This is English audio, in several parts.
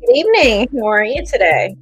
Good evening. How are you today?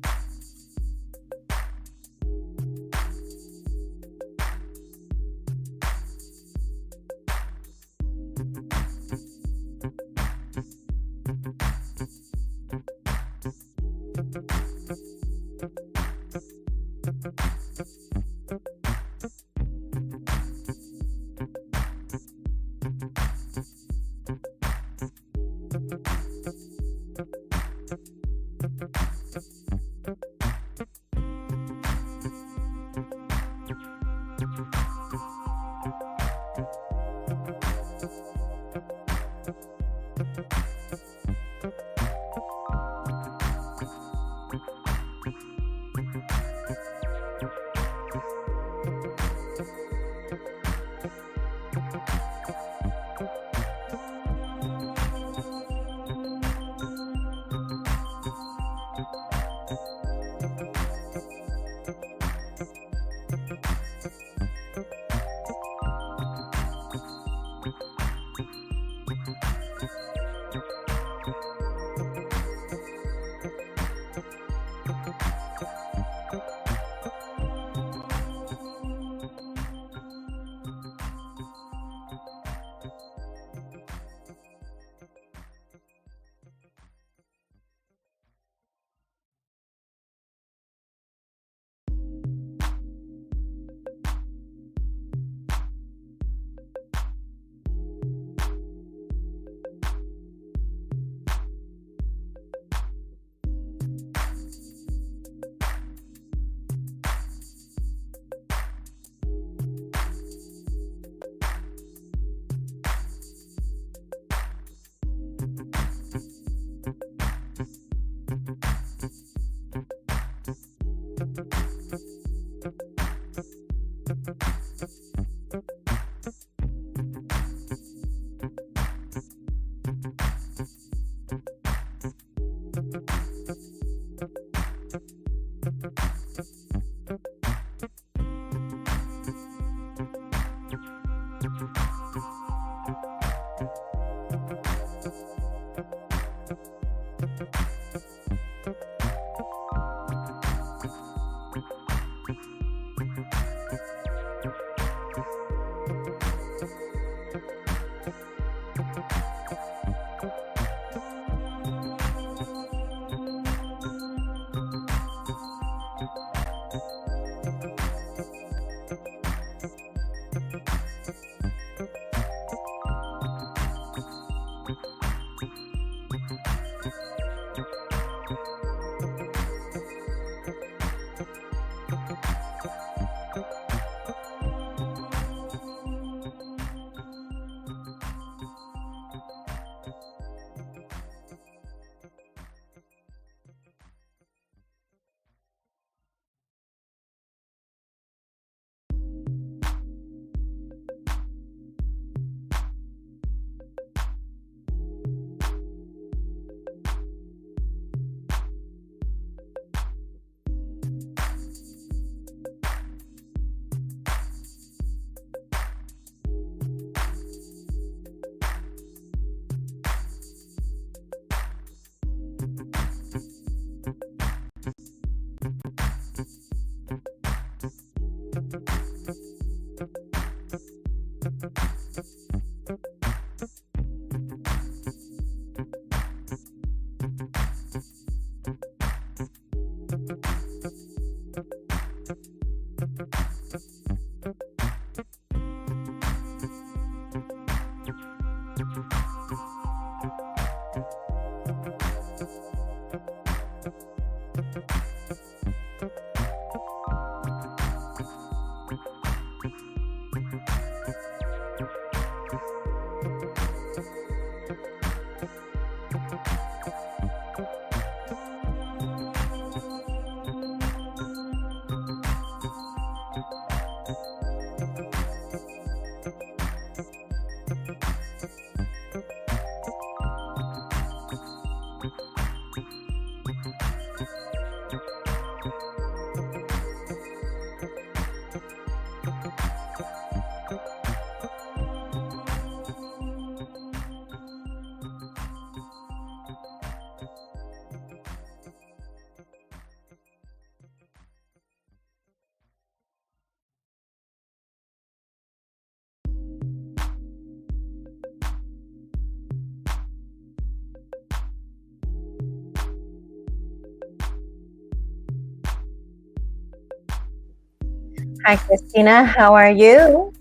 Hi, Christina. How are you?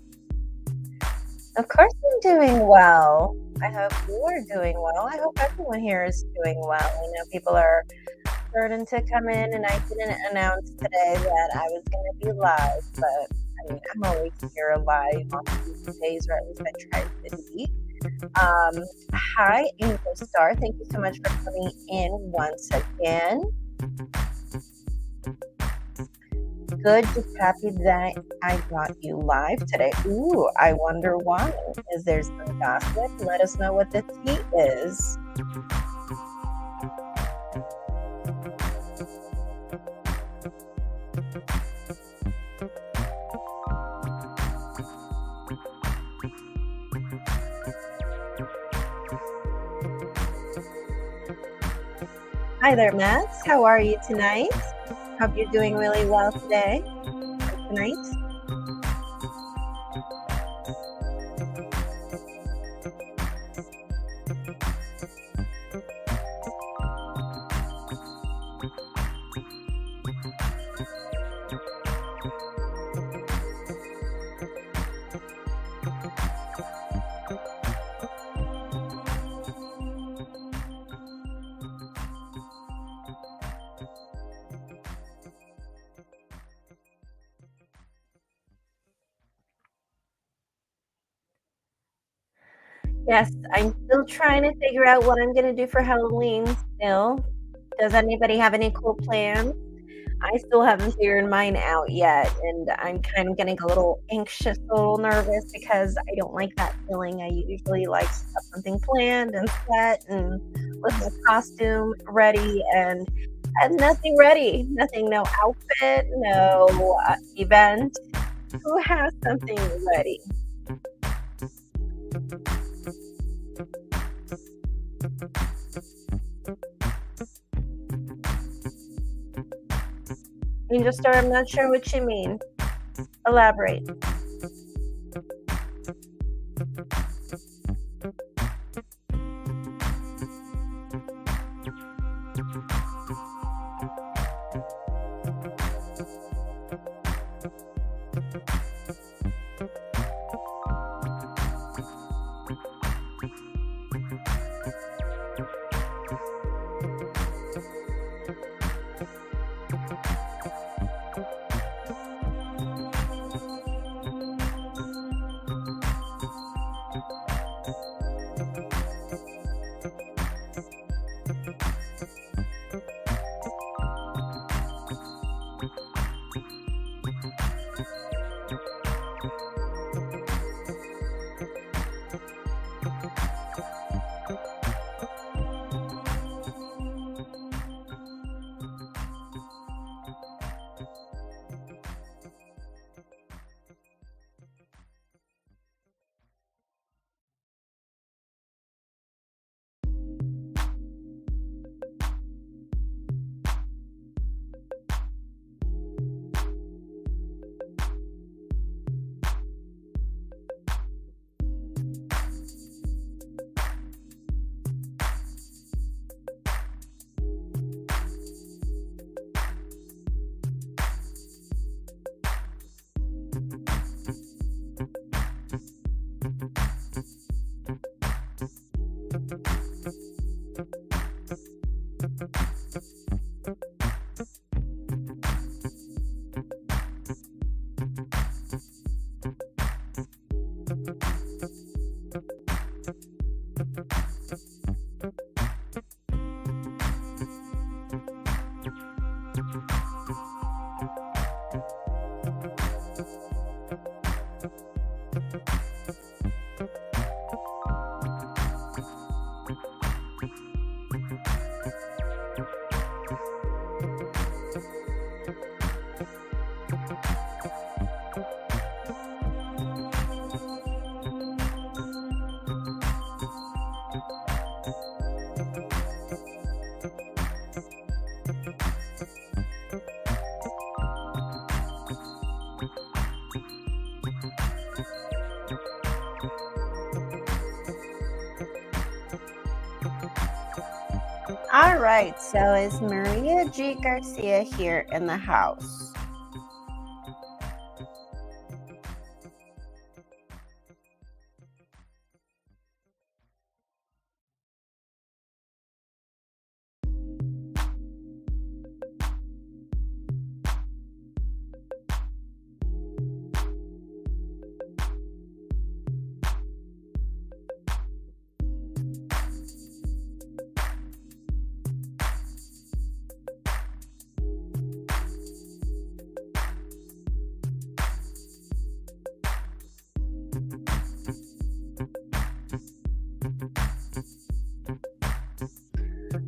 Of course, I'm doing well. I hope you are doing well. I hope everyone here is doing well. I know people are starting to come in, and I didn't announce today that I was going to be live, but I mean, I'm always here live on Tuesdays, or at least I try to be. Hi, Angel Star. Thank you so much for coming in once again. Good, just happy that I got you live today. Ooh, I wonder why. Is there some gossip? Let us know what the tea is. Hi there, Max. How are you tonight? Hope you're doing really well today or tonight. Yes, I'm still trying to figure out what I'm gonna do for Halloween still. Does anybody have any cool plans? I still haven't figured mine out yet, and I'm kind of getting a little anxious, a little nervous because I don't like that feeling. I usually like to have something planned and set and with my costume ready and nothing ready. Nothing, no outfit, no event. Who has something ready? Angel Star, I'm not sure what you mean. Elaborate. All right, so is Maria G. Garcia here in the house?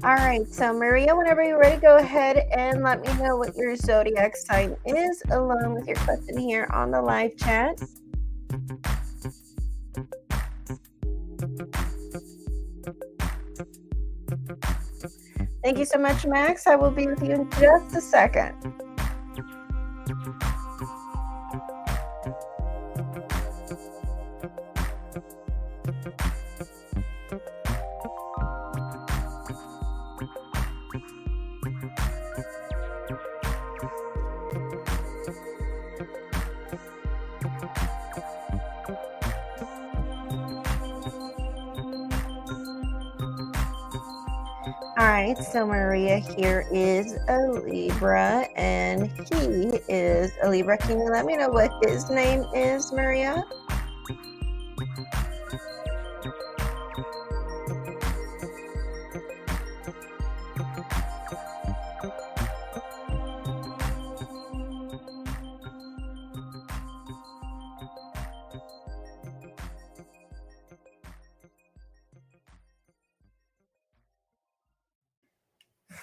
All right, so Maria, whenever you're ready, go ahead and let me know what your zodiac sign is, along with your question here on the live chat. Thank you so much, Max. I will be with you in just a second. All right, so Maria here is a Libra, and he is a Libra. Can you let me know what his name is, Maria?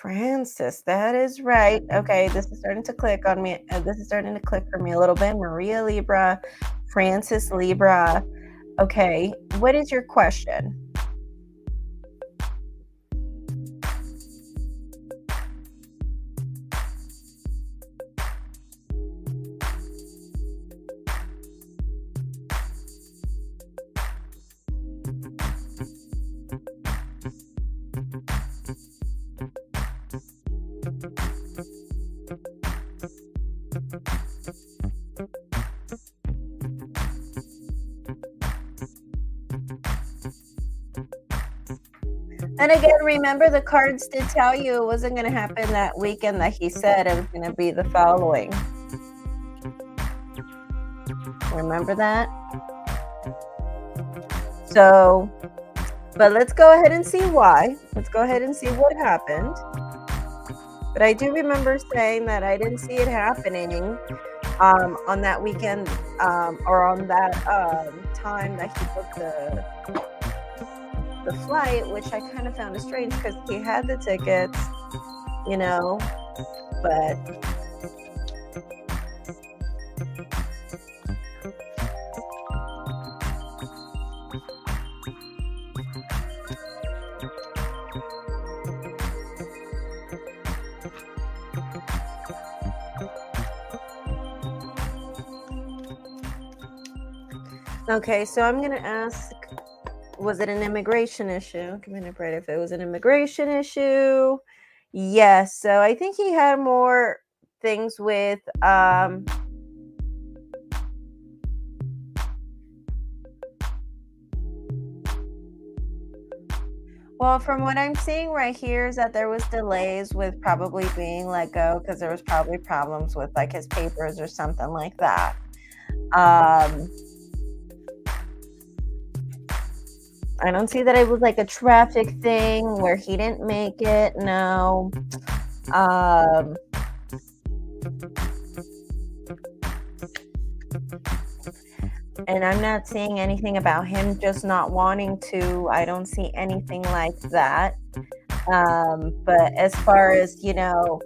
Francis, that is right. Okay, this is starting to click on me. This is starting to click for me a little bit. Maria Libra, Francis Libra. Okay, what is your question? And again, remember the cards did tell you it wasn't going to happen that weekend that he said it was going to be the following. Remember that? So, but let's go ahead and see why. Let's go ahead and see what happened. But I do remember saying that I didn't see it happening on that weekend or on that time that he booked the flight, which I kind of found strange because he had the tickets, you know, but okay, so I'm going to ask, was it an immigration issue? Give me a break. If it was an immigration issue, yes. So I think he had more things with well, from what I'm seeing right here is that there was delays with probably being let go because there was probably problems with like his papers or something like that. I don't see that it was like a traffic thing where he didn't make it. No. And I'm not seeing anything about him just not wanting to. I don't see anything like that. But as far as, you know,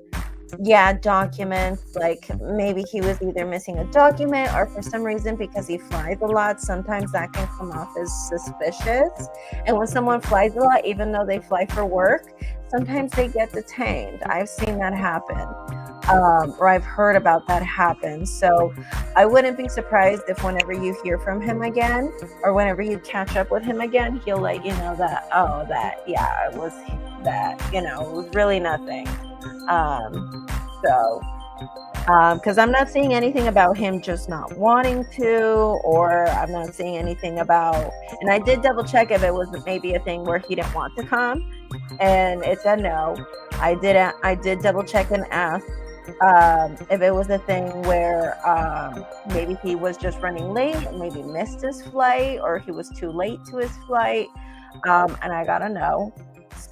yeah, documents, like maybe he was either missing a document or for some reason because he flies a lot, sometimes that can come off as suspicious. And when someone flies a lot, even though they fly for work, sometimes they get detained. I've seen that happen, or I've heard about that happen. So I wouldn't be surprised if whenever you hear from him again or whenever you catch up with him again, he'll let you know that, oh, that, yeah, it was that, you know, it was really nothing. Because I'm not seeing anything about him just not wanting to, or I'm not seeing anything about, and I did double check if it was maybe a thing where he didn't want to come, and it said no. I did double check and ask if it was a thing where maybe he was just running late, maybe missed his flight, or he was too late to his flight, and I got a no.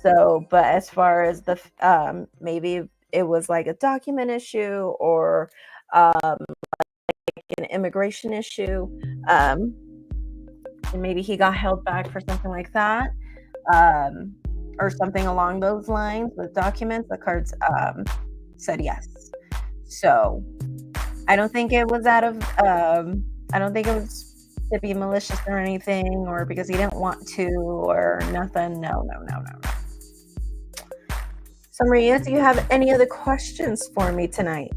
So, but as far as the maybe it was like a document issue or like an immigration issue, and maybe he got held back for something like that, or something along those lines with documents, the cards said yes. So I don't think it was out of I don't think it was to be malicious or anything, or because he didn't want to or nothing. No. So Maria, do you have any other questions for me tonight?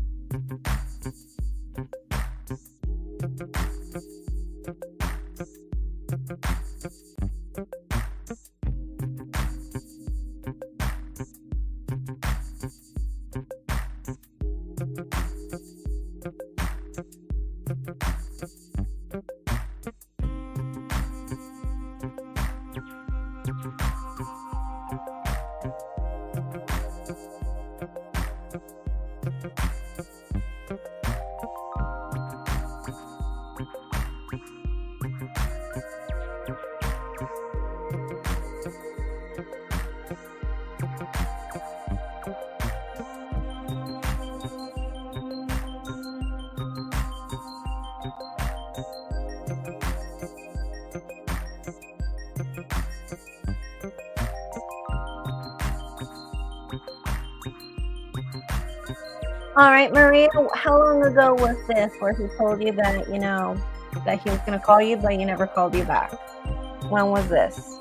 All right, Maria, how long ago was this where he told you that, that he was going to call you, but he never called you back? When was this?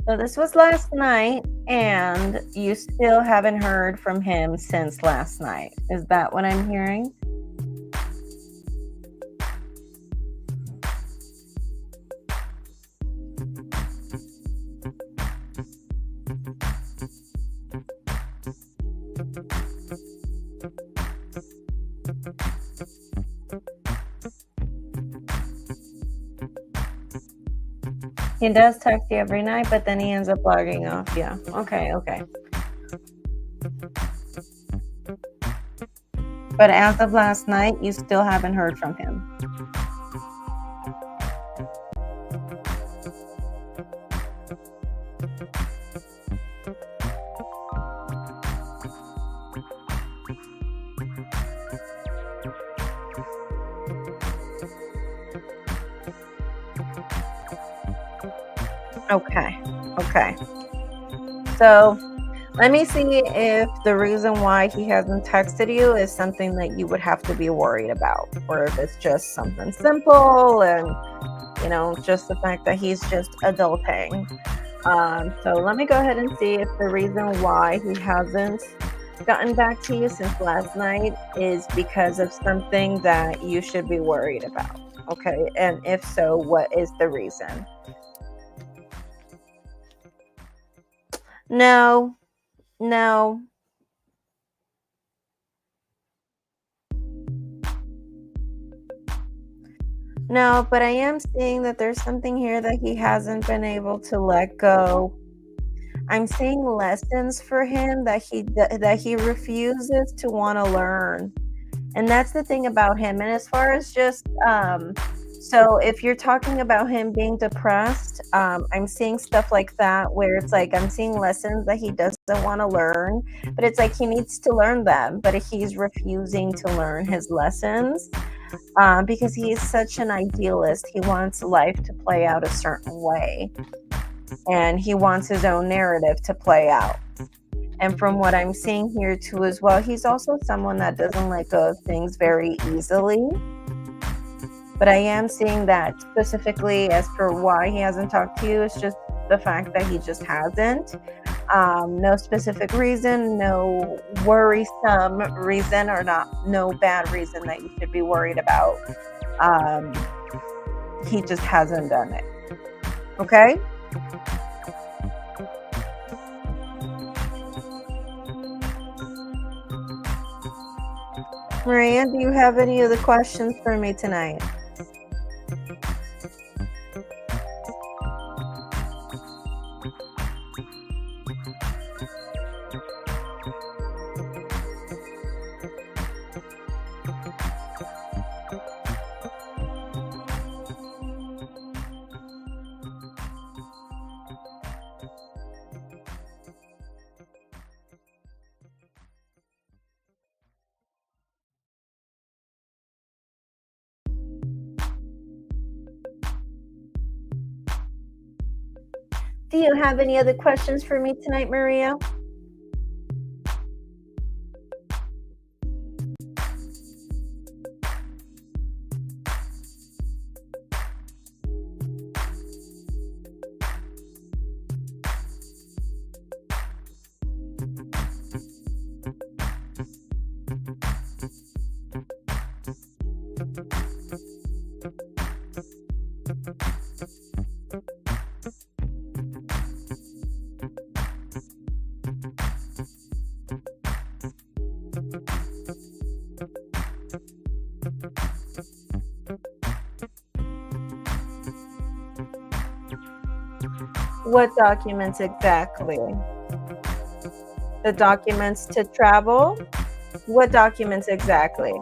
So this was last night, and you still haven't heard from him since last night. Is that what I'm hearing? He does text you every night, but then he ends up logging off. Yeah. Okay. Okay. But as of last night, you still haven't heard from him. Okay. Okay. So let me see if the reason why he hasn't texted you is something that you would have to be worried about, or if it's just something simple and, just the fact that he's just adulting. So let me go ahead and see if the reason why he hasn't gotten back to you since last night is because of something that you should be worried about. Okay. And if so, what is the reason? No, no, no, but I am seeing that there's something here that he hasn't been able to let go. I'm seeing lessons for him that he refuses to want to learn. And that's the thing about him. And as far as just so if you're talking about him being depressed, I'm seeing stuff like that where it's like I'm seeing lessons that he doesn't want to learn, but it's like he needs to learn them, but he's refusing to learn his lessons because he is such an idealist. He wants life to play out a certain way, and he wants his own narrative to play out. And from what I'm seeing here too as well, he's also someone that doesn't let go of things very easily. But I am seeing that specifically as for why he hasn't talked to you, it's just the fact that he just hasn't. No specific reason, no worrisome reason, or no bad reason that you should be worried about. He just hasn't done it. Okay? Maria, do you have any other questions for me tonight? Do you have any other questions for me tonight, Maria? What documents exactly? The documents to travel? What documents exactly?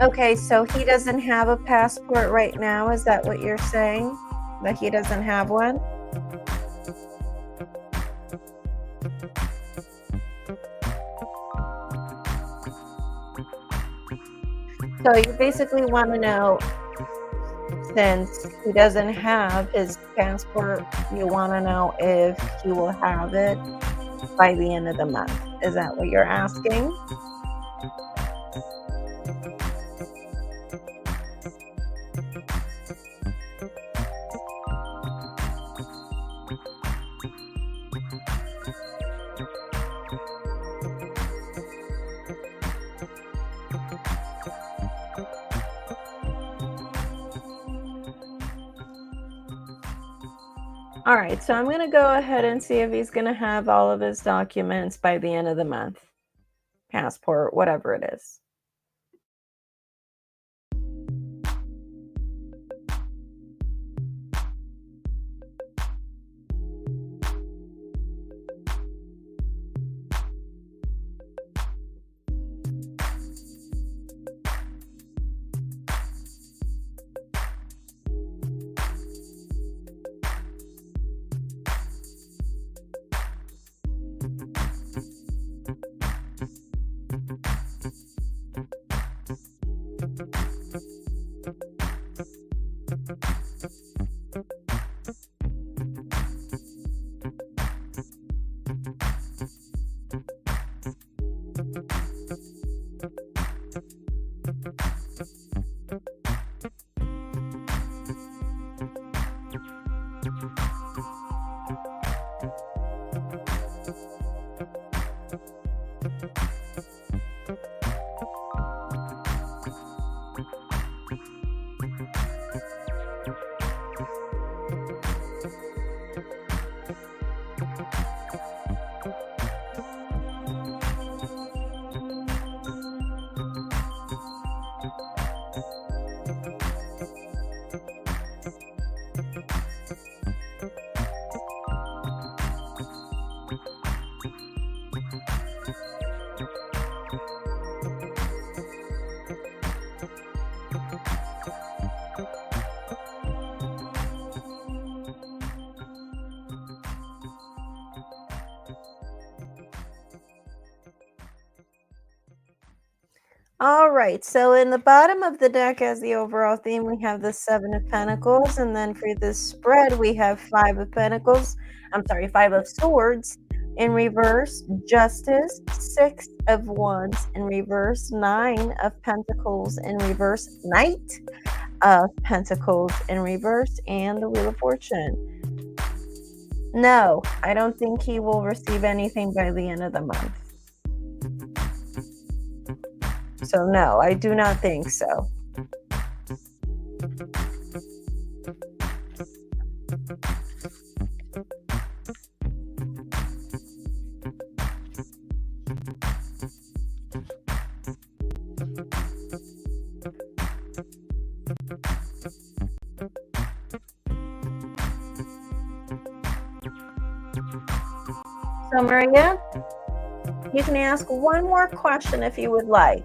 Okay, so he doesn't have a passport right now, is that what you're saying? That he doesn't have one? So you basically want to know, since he doesn't have his passport, you want to know if he will have it by the end of the month. Is that what you're asking? All right, so I'm going to go ahead and see if he's going to have all of his documents by the end of the month. Passport, whatever it is. All right, so in the bottom of the deck as the overall theme, we have the Seven of Pentacles, and then for this spread, we have Five of Pentacles. I'm sorry, Five of Swords in reverse, Justice, Six of Wands in reverse, Nine of Pentacles in reverse, Knight of Pentacles in reverse, and the Wheel of Fortune. No, I don't think he will receive anything by the end of the month. So no, I do not think so. So Maria, you can ask one more question if you would like.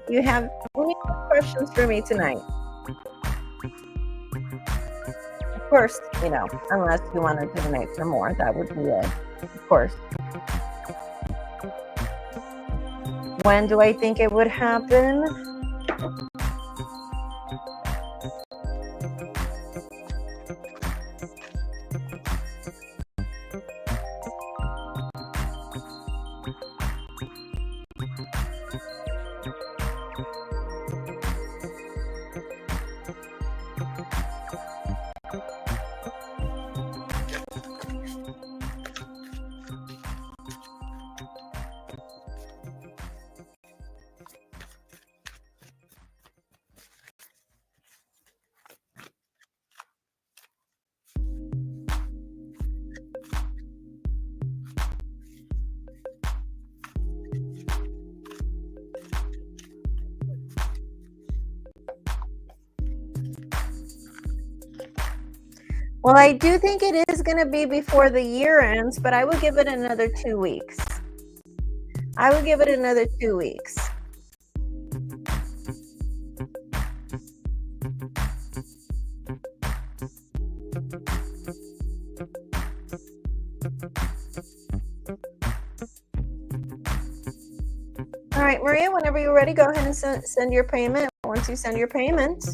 You have any more questions for me tonight? Of course, unless you want to donate for more, that would be it. Of course. When do I think it would happen? Well, I do think it is going to be before the year ends, but I would give it another 2 weeks. I would give it another 2 weeks. right, Maria, whenever you're ready, go ahead and send your payment. Once you send your payment,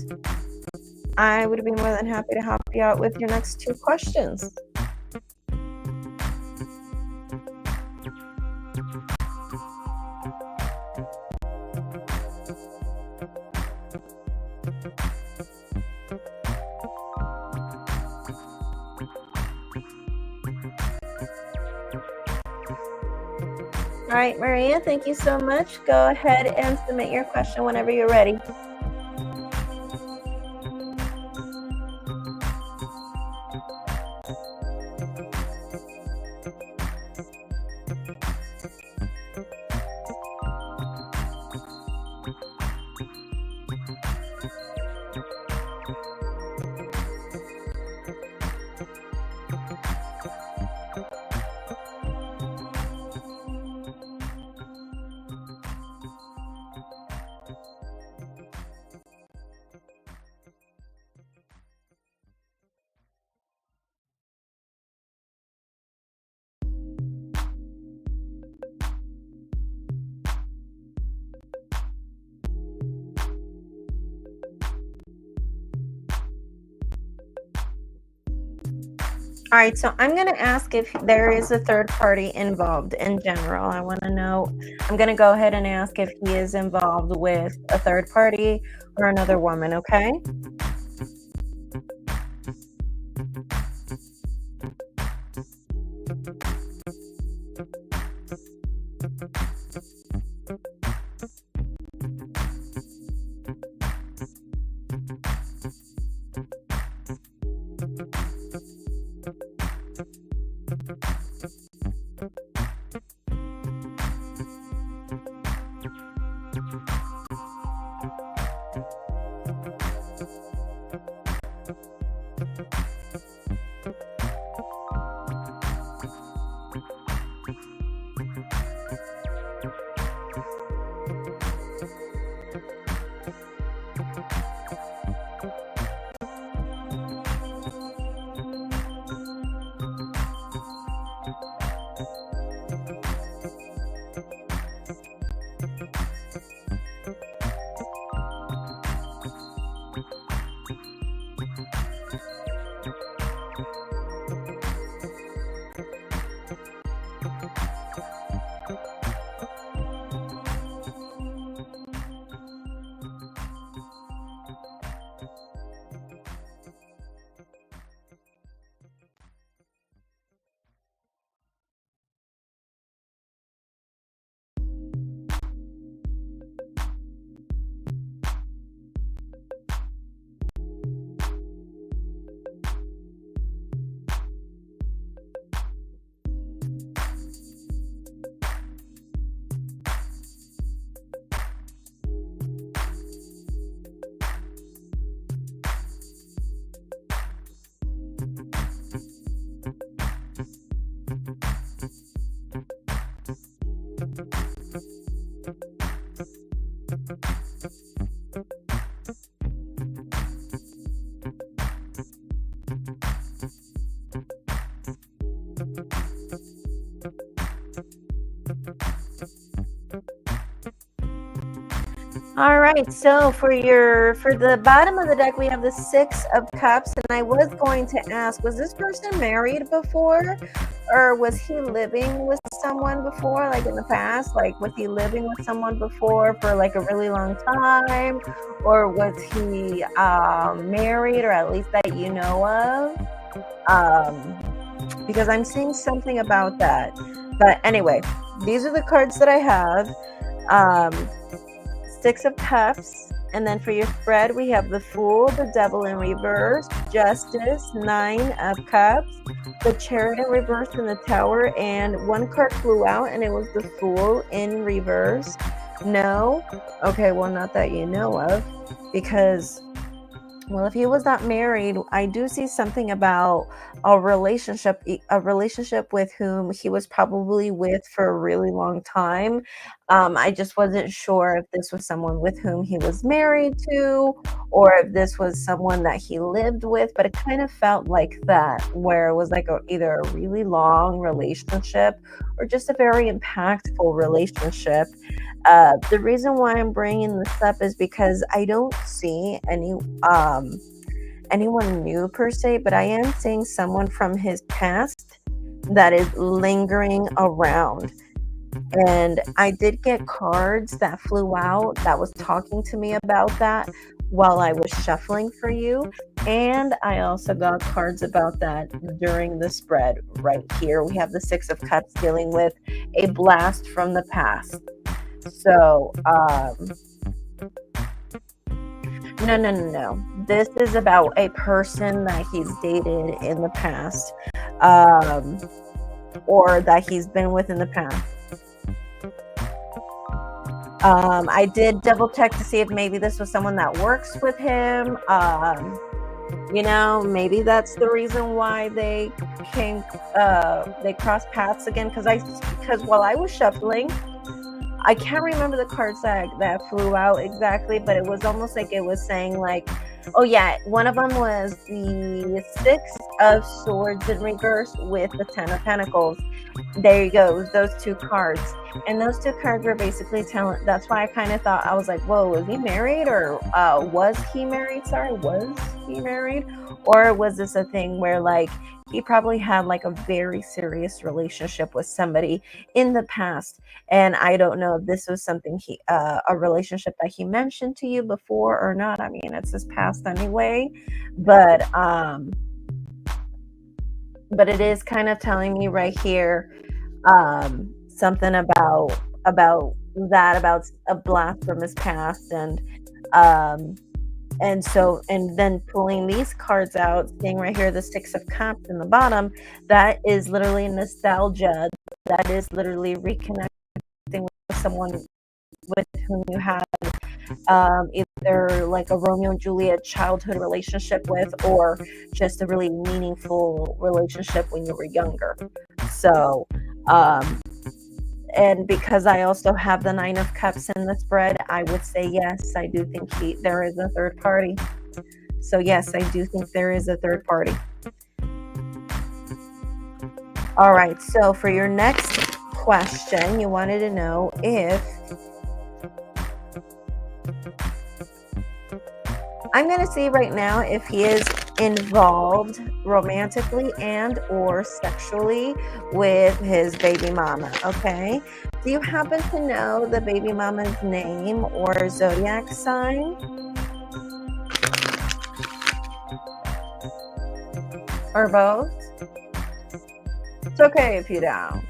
I would be more than happy to help you out with your next 2 questions. All right, Maria, thank you so much. Go ahead and submit your question whenever you're ready. All right, so I'm going to ask if there is a third party involved in general. I want to know, I'm going to go ahead and ask if he is involved with a third party or another woman, okay? All right, so for the bottom of the deck, we have the 6 of Cups, and I was going to ask, was this person married before, or was he living with someone before, like in the past? Like, was he living with someone before for like a really long time, or was he married, or at least that you know of? Because I'm seeing something about that. But anyway, these are the cards that I have. 6 of Cups, and then for your spread, we have the Fool, the Devil in reverse, Justice, 9 of Cups, the Chariot in reverse, and the Tower, and 1 card flew out, and it was the Fool in reverse. No? Okay, well, not that you know of, because, well, if he was not married, I do see something about a relationship with whom he was probably with for a really long time. I just wasn't sure if this was someone with whom he was married to, or if this was someone that he lived with, but it kind of felt like that, where it was like either a really long relationship or just a very impactful relationship. The reason why I'm bringing this up is because I don't see anyone new per se, but I am seeing someone from his past that is lingering around. And I did get cards that flew out that was talking to me about that while I was shuffling for you. And I also got cards about that during the spread right here. We have the Six of Cups dealing with a blast from the past. So, no. This is about a person that he's dated in the past, or that he's been with in the past. I did double check to see if maybe this was someone that works with him. Maybe that's the reason why they crossed paths again. Because while I was shuffling, I can't remember the cards that flew out exactly, but it was almost like it was saying like, oh yeah, one of them was the Six of Swords in reverse with the Ten of Pentacles. There you go, those two cards. And those two cards were basically telling, that's why I kind of thought, I was like, whoa, was he married? Or was he married? Or was this a thing where like he probably had like a very serious relationship with somebody in the past? And I don't know if this was something a relationship that he mentioned to you before or not. I mean, it's his past anyway, but it is kind of telling me right here, something about a blast from his past. And then pulling these cards out, seeing right here the Six of Cups in the bottom, that is literally nostalgia. That is literally reconnecting with someone with whom you had either like a Romeo and Juliet childhood relationship with, or just a really meaningful relationship when you were younger. So, and because I also have the Nine of Cups in the spread, I would say yes, I do think there is a third party. So yes, I do think there is a third party. All right, so for your next question, you wanted to know if I'm going to see right now if he is involved romantically and or sexually with his baby mama, okay? Do you happen to know the baby mama's name or zodiac sign? Or both? It's okay if you don't.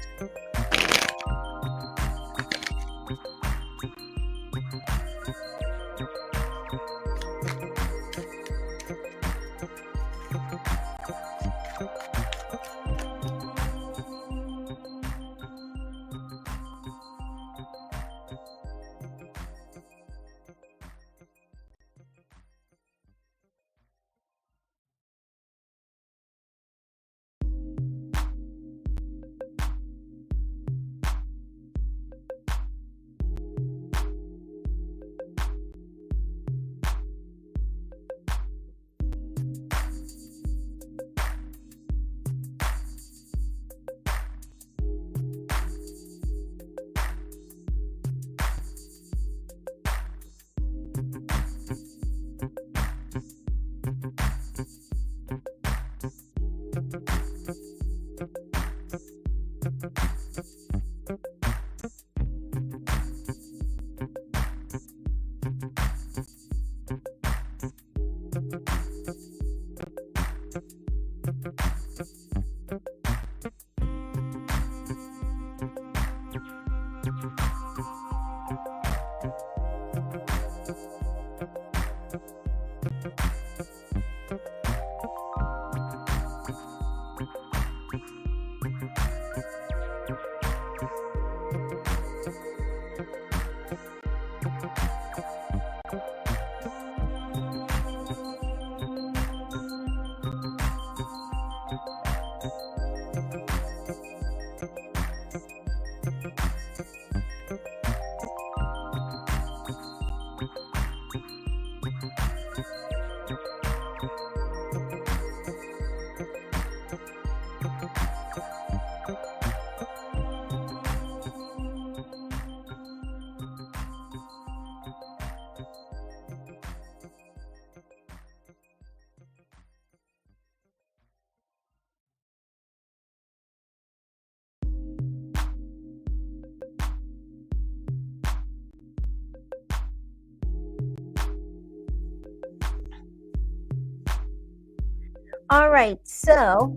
All right, so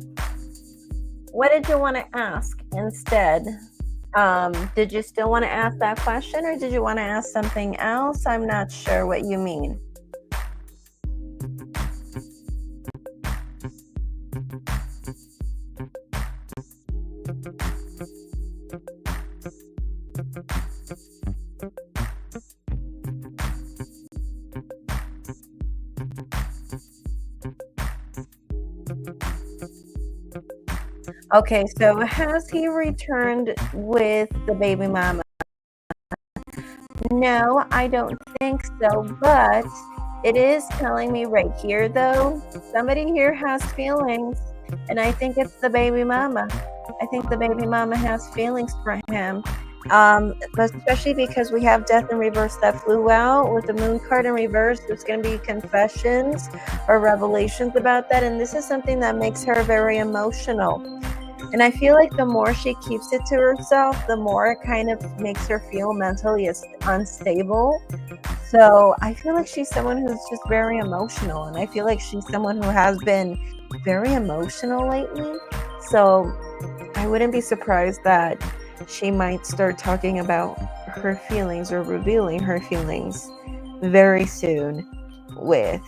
what did you want to ask instead? Did you still want to ask that question or did you want to ask something else? I'm not sure what you mean. Okay, so has he returned with the baby mama? No, I don't think so, but it is telling me right here, though, somebody here has feelings, and I think it's the baby mama. I think the baby mama has feelings for him, especially because we have death in reverse that flew out with the moon card in reverse. There's going to be confessions or revelations about that, and this is something that makes her very emotional. And I feel like the more she keeps it to herself, the more it kind of makes her feel mentally unstable. So I feel like she's someone who's just very emotional. And I feel like she's someone who has been very emotional lately. So I wouldn't be surprised that she might start talking about her feelings or revealing her feelings very soon with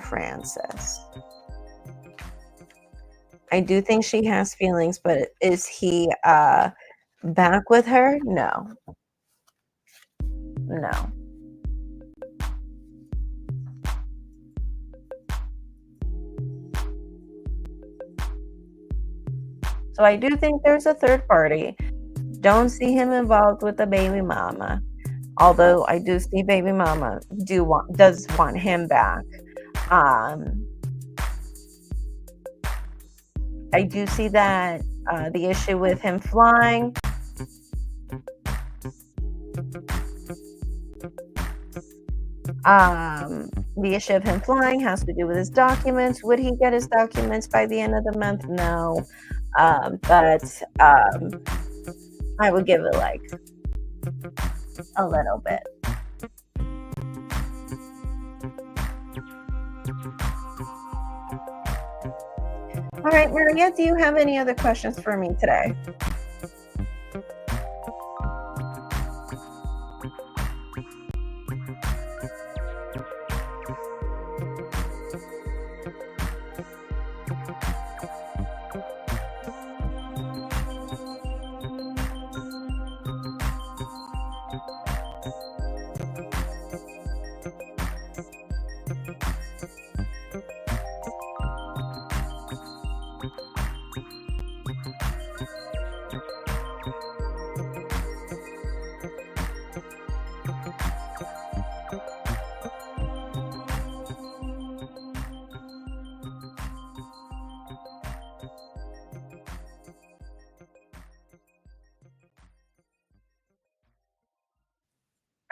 Francis. I do think she has feelings, but is he back with her? No. No. So I do think there's a third party. Don't see him involved with the baby mama. Although I do see baby mama does want him back. I do see that the issue with him flying. The issue of him flying has to do with his documents. Would he get his documents by the end of the month? No. But I would give it like a little bit. All right, Maria, do you have any other questions for me today?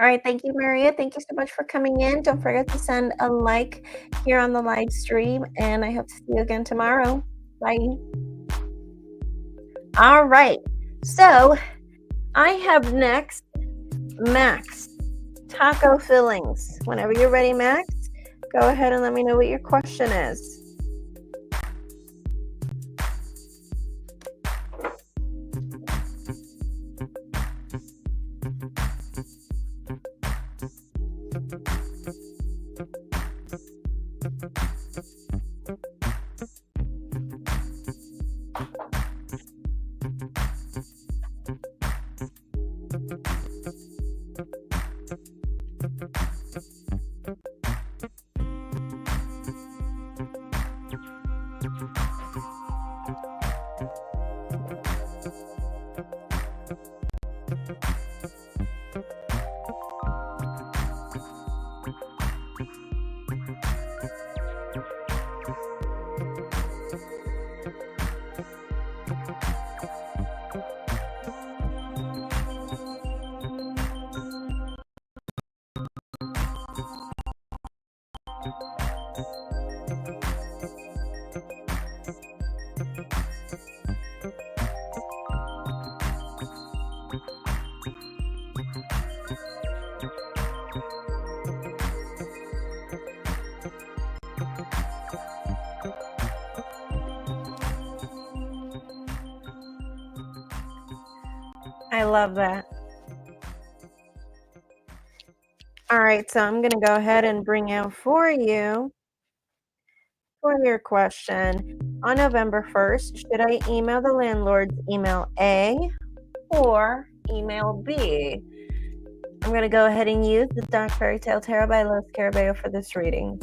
All right, thank you, Maria. Thank you so much for coming in. Don't forget to send a like here on the live stream, and I hope to see you again tomorrow. Bye. All right, so I have next Max, taco fillings. Whenever you're ready, Max, go ahead and let me know what your question is. I love that. All right, so I'm gonna go ahead and bring out for you for your question. On November 1st, should I email the landlord's email A or email B? I'm going to go ahead and use the Dark Fairy Tale Tarot by Los Carabeo for this reading.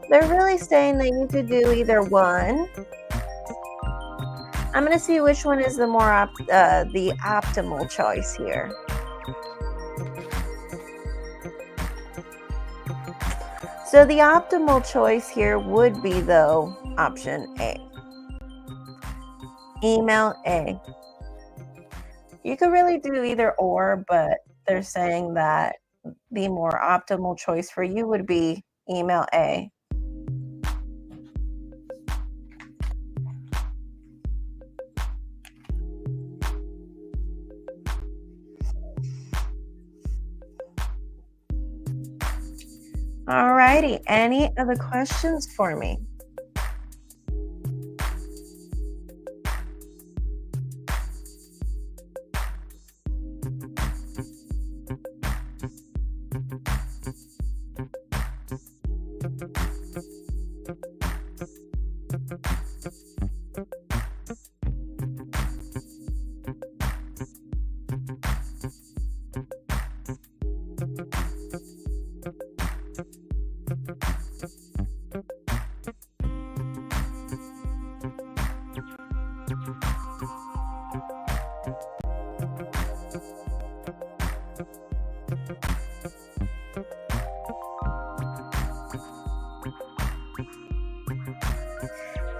They're really saying that you could do either one. I'm going to see which one is the more the optimal choice here. So the optimal choice here would be, though, option A. Email A. You could really do either or, but they're saying that the more optimal choice for you would be email A. All righty. Any other questions for me?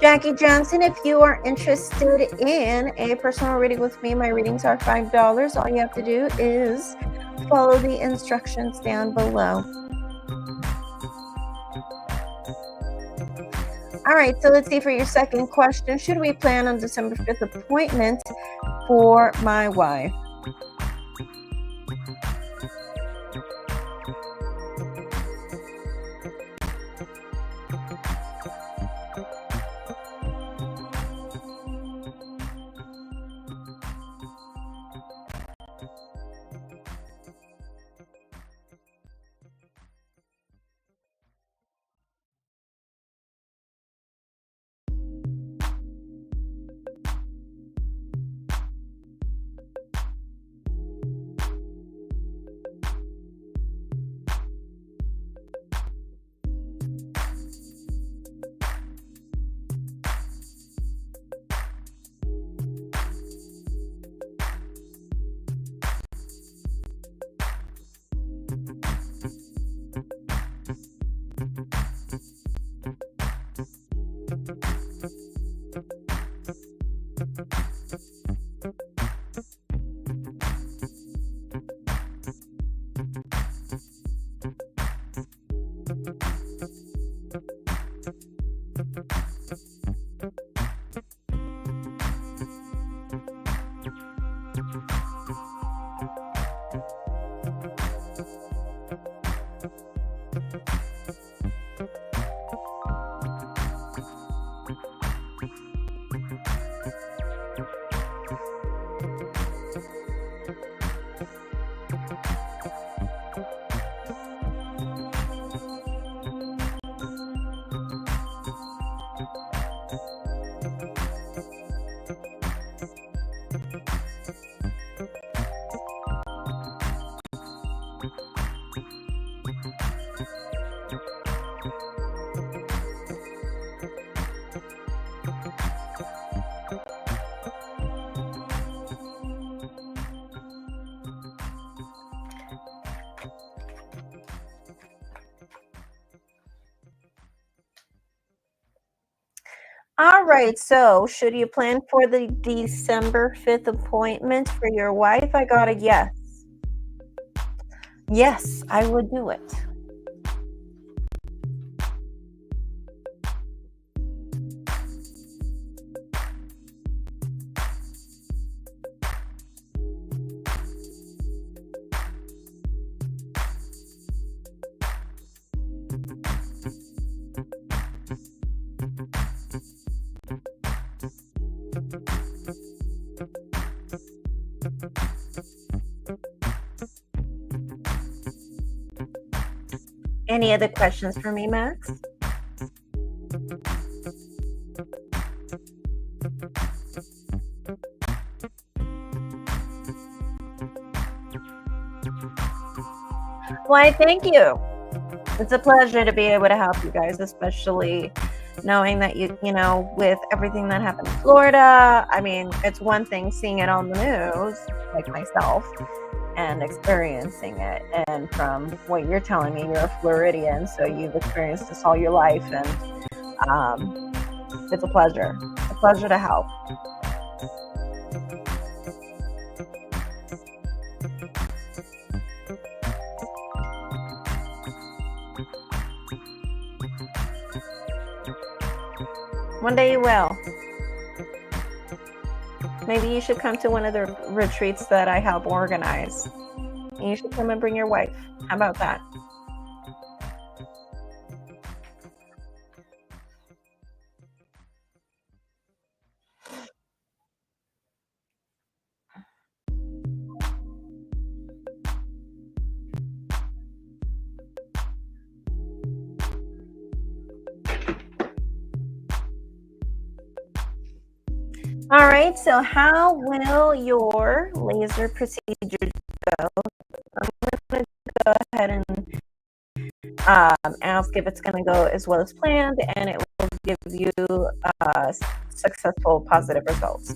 Jackie Johnson, if you are interested in a personal reading with me, my readings are $5. All you have to do is follow the instructions down below. All right, so let's see for your second question. Should we plan on December 5th appointment for my wife? All right, so should you plan for the December 5th appointment for your wife? I got a yes. Yes, I would do it. Any other questions for me, Max? Why, thank you. It's a pleasure to be able to help you guys, especially knowing that you know, with everything that happened in Florida. I mean, it's one thing seeing it on the news, like myself, and experiencing it. And from what you're telling me, you're a Floridian, so you've experienced this all your life, and it's a pleasure. It's a pleasure to help. One day you will. Maybe you should come to one of the retreats that I help organize. And you should come and bring your wife. How about that? All right, so how will your laser procedure go? I'm going to go ahead and ask if it's going to go as well as planned, and it will give you successful, positive results.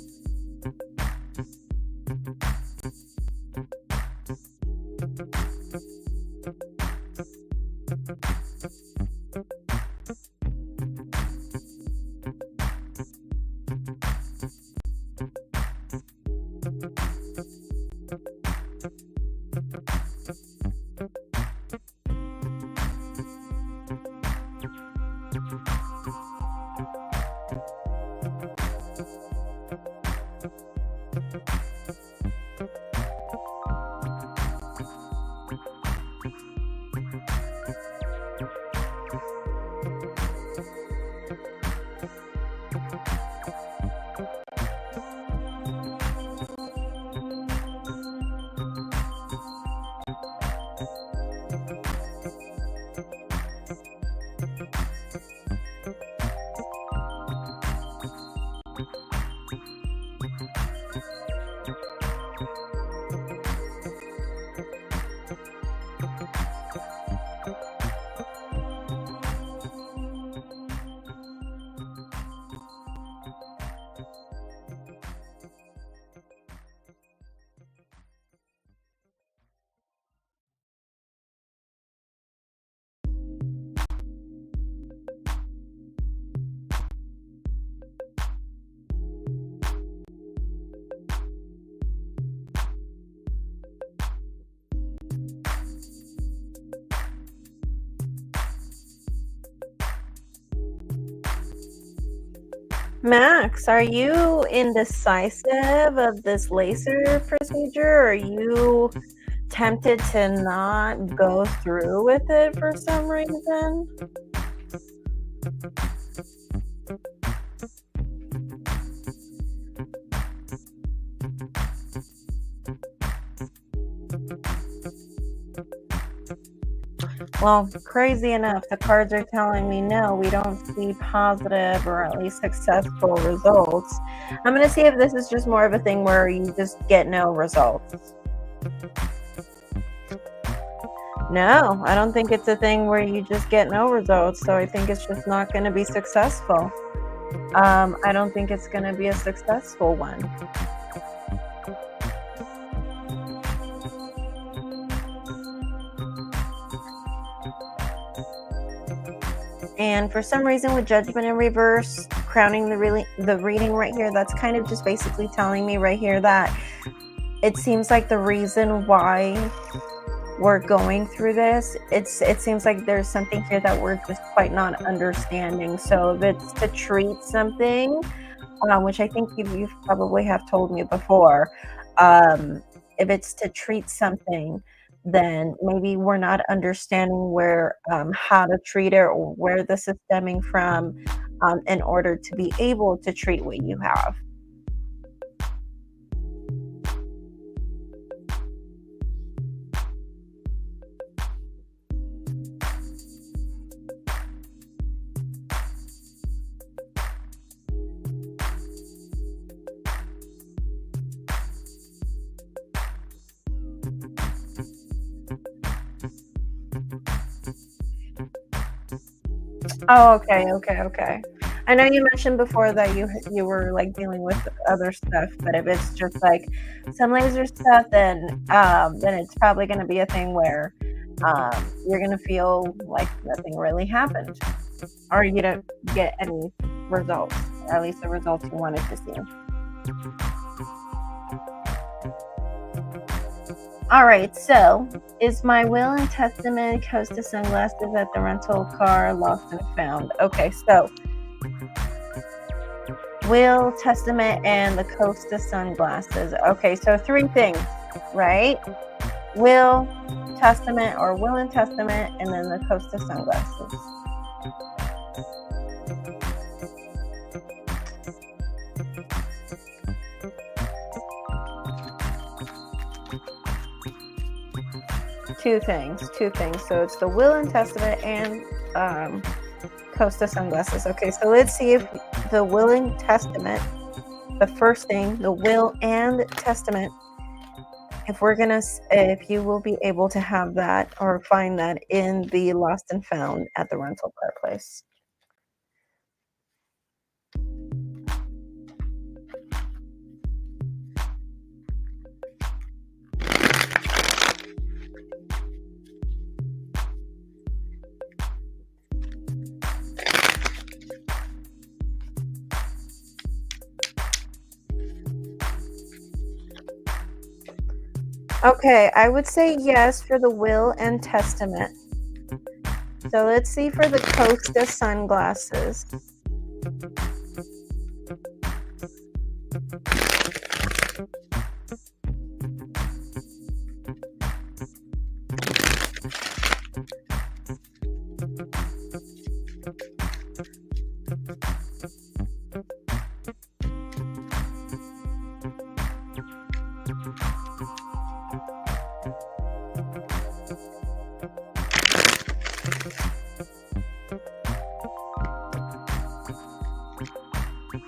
Max, are you indecisive of this laser procedure? Are you tempted to not go through with it for some reason? Well, crazy enough, the cards are telling me no, we don't see positive or at least successful results. I'm going to see if this is just more of a thing where you just get no results. No, I don't think it's a thing where you just get no results. So I think it's just not going to be successful. I don't think it's going to be a successful one. And for some reason, with Judgment in reverse, crowning the reading right here, that's kind of just basically telling me right here that it seems like the reason why we're going through this, it seems like there's something here that we're just quite not understanding. So if it's to treat something, which I think you probably have told me before, if it's to treat something, then maybe we're not understanding where how to treat it or where this is stemming from, in order to be able to treat what you have. Oh, okay. I know you mentioned before that you were like dealing with other stuff, but if it's just like some laser stuff, then it's probably going to be a thing where you're going to feel like nothing really happened, or you don't get any results, or at least the results you wanted to see. All right, so is my will and testament Costa sunglasses at the rental car lost and found? Okay, so will, testament, and the Costa sunglasses. Okay, so 3 things, right? Will, testament, or will and testament, and then the Costa sunglasses. Two things. So it's the will and testament and Costa sunglasses. Okay, so let's see if the will and testament, the first thing, the will and testament, if you will be able to have that or find that in the lost and found at the rental car place. Okay, I would say yes for the will and testament. So let's see for the Costa sunglasses.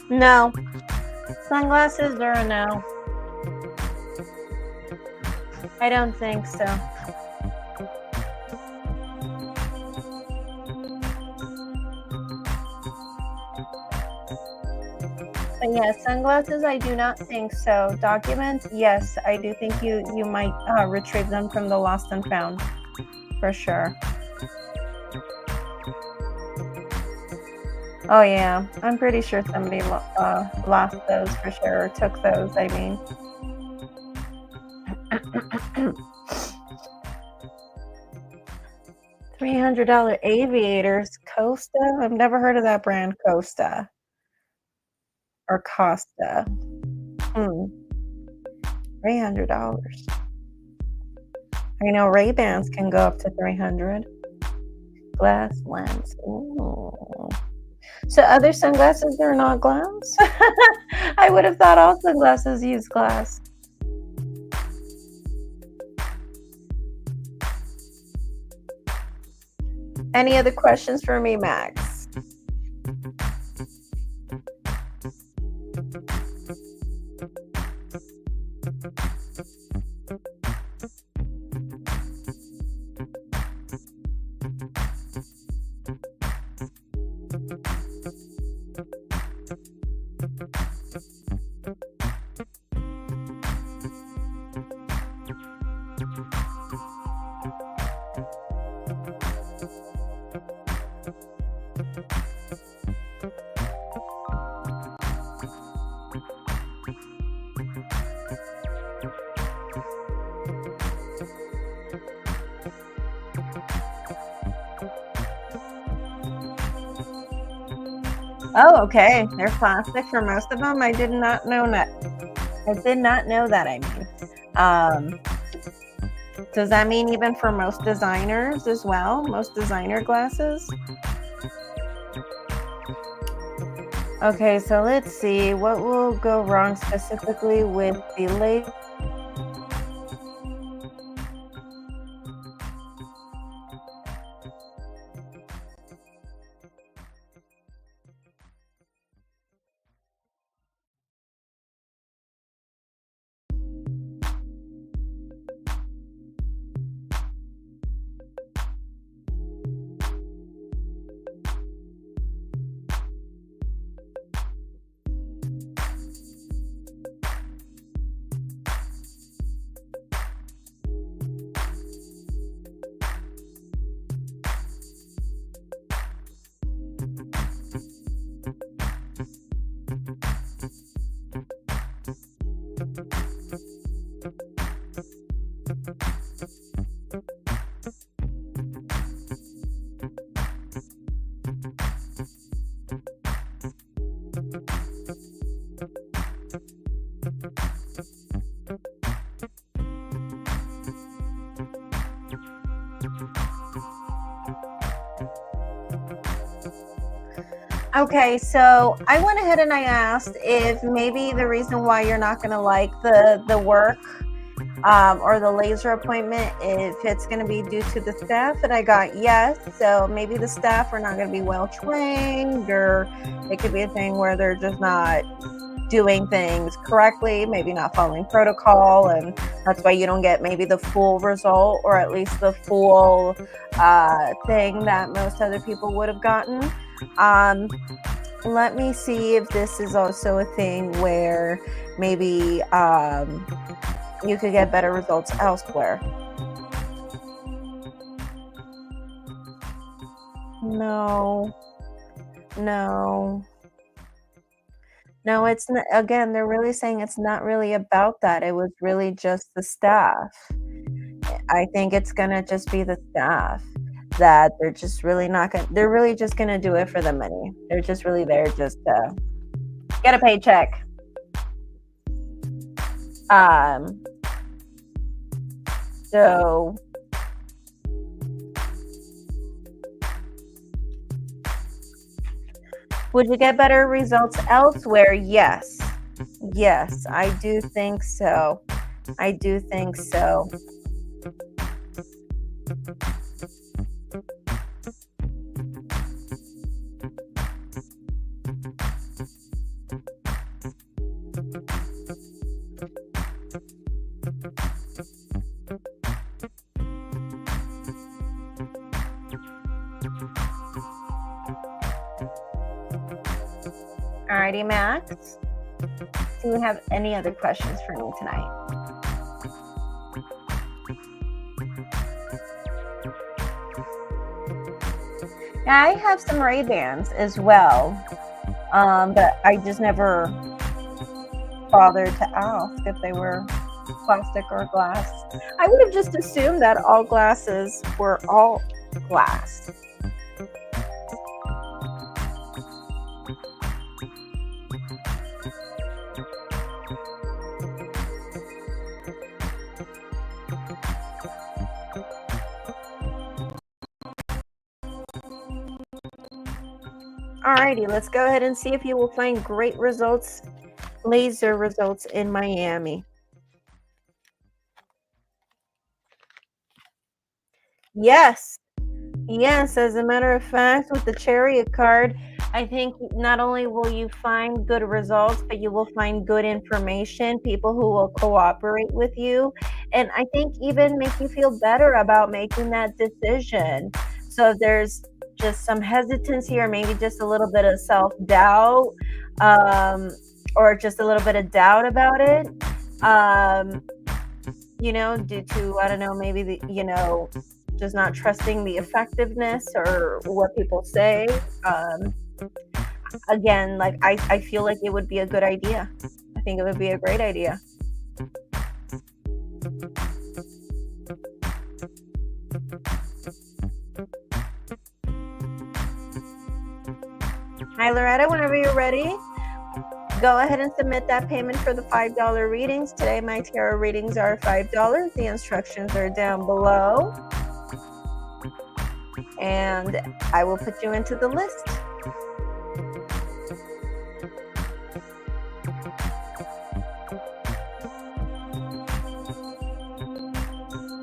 No. Sunglasses are a no. I don't think so. But yeah, sunglasses, I do not think so. Documents, yes, I do think you might retrieve them from the lost and found, for sure. Oh yeah, I'm pretty sure somebody lost those for sure, or took those, I mean. $300 aviators, Costa? I've never heard of that brand, Costa. Or Costa. $300. I know Ray-Bans can go up to $300. Glass lens. Ooh. So other sunglasses are not glass? I would have thought all sunglasses use glass. Any other questions for me, Max? Oh, okay. They're plastic for most of them. I did not know that. I did not know that. I mean, um, does that mean even for most designers as well? Most designer glasses? Okay, so let's see what will go wrong specifically with the laser. Okay, so I went ahead and I asked if maybe the reason why you're not going to like the work or the laser appointment, if it's going to be due to the staff, and I got yes. So maybe the staff are not going to be well trained, or it could be a thing where they're just not doing things correctly, maybe not following protocol, and that's why you don't get maybe the full result, or at least the full thing that most other people would have gotten. Let me see if this is also a thing where maybe you could get better results elsewhere. No, it's not. Again, they're really saying it's not really about that. It was really just the staff. I think it's gonna just be the staff that they're just really not gonna. They're really just gonna do it for the money. They're just really there just to get a paycheck. So would you get better results elsewhere? Yes. Yes, I do think so. I do think so. Alrighty, Max. Do you have any other questions for me tonight? Yeah, I have some Ray-Bans as well, but I just never bothered to ask if they were plastic or glass. I would have just assumed that all glasses were all glass. Alrighty, let's go ahead and see if you will find great results, laser results in Miami. Yes. Yes, as a matter of fact, with the Chariot card, I think not only will you find good results, but you will find good information, people who will cooperate with you, and I think even make you feel better about making that decision. So if there's just some hesitancy, or maybe just a little bit of self-doubt, or just a little bit of doubt about it, due to, I don't know, maybe just not trusting the effectiveness or what people say. Again, like I feel like it would be a good idea. I think it would be a great idea. Hi, Loretta. Whenever you're ready, go ahead and submit that payment for the $5 readings. Today, my tarot readings are $5. The instructions are down below. And I will put you into the list.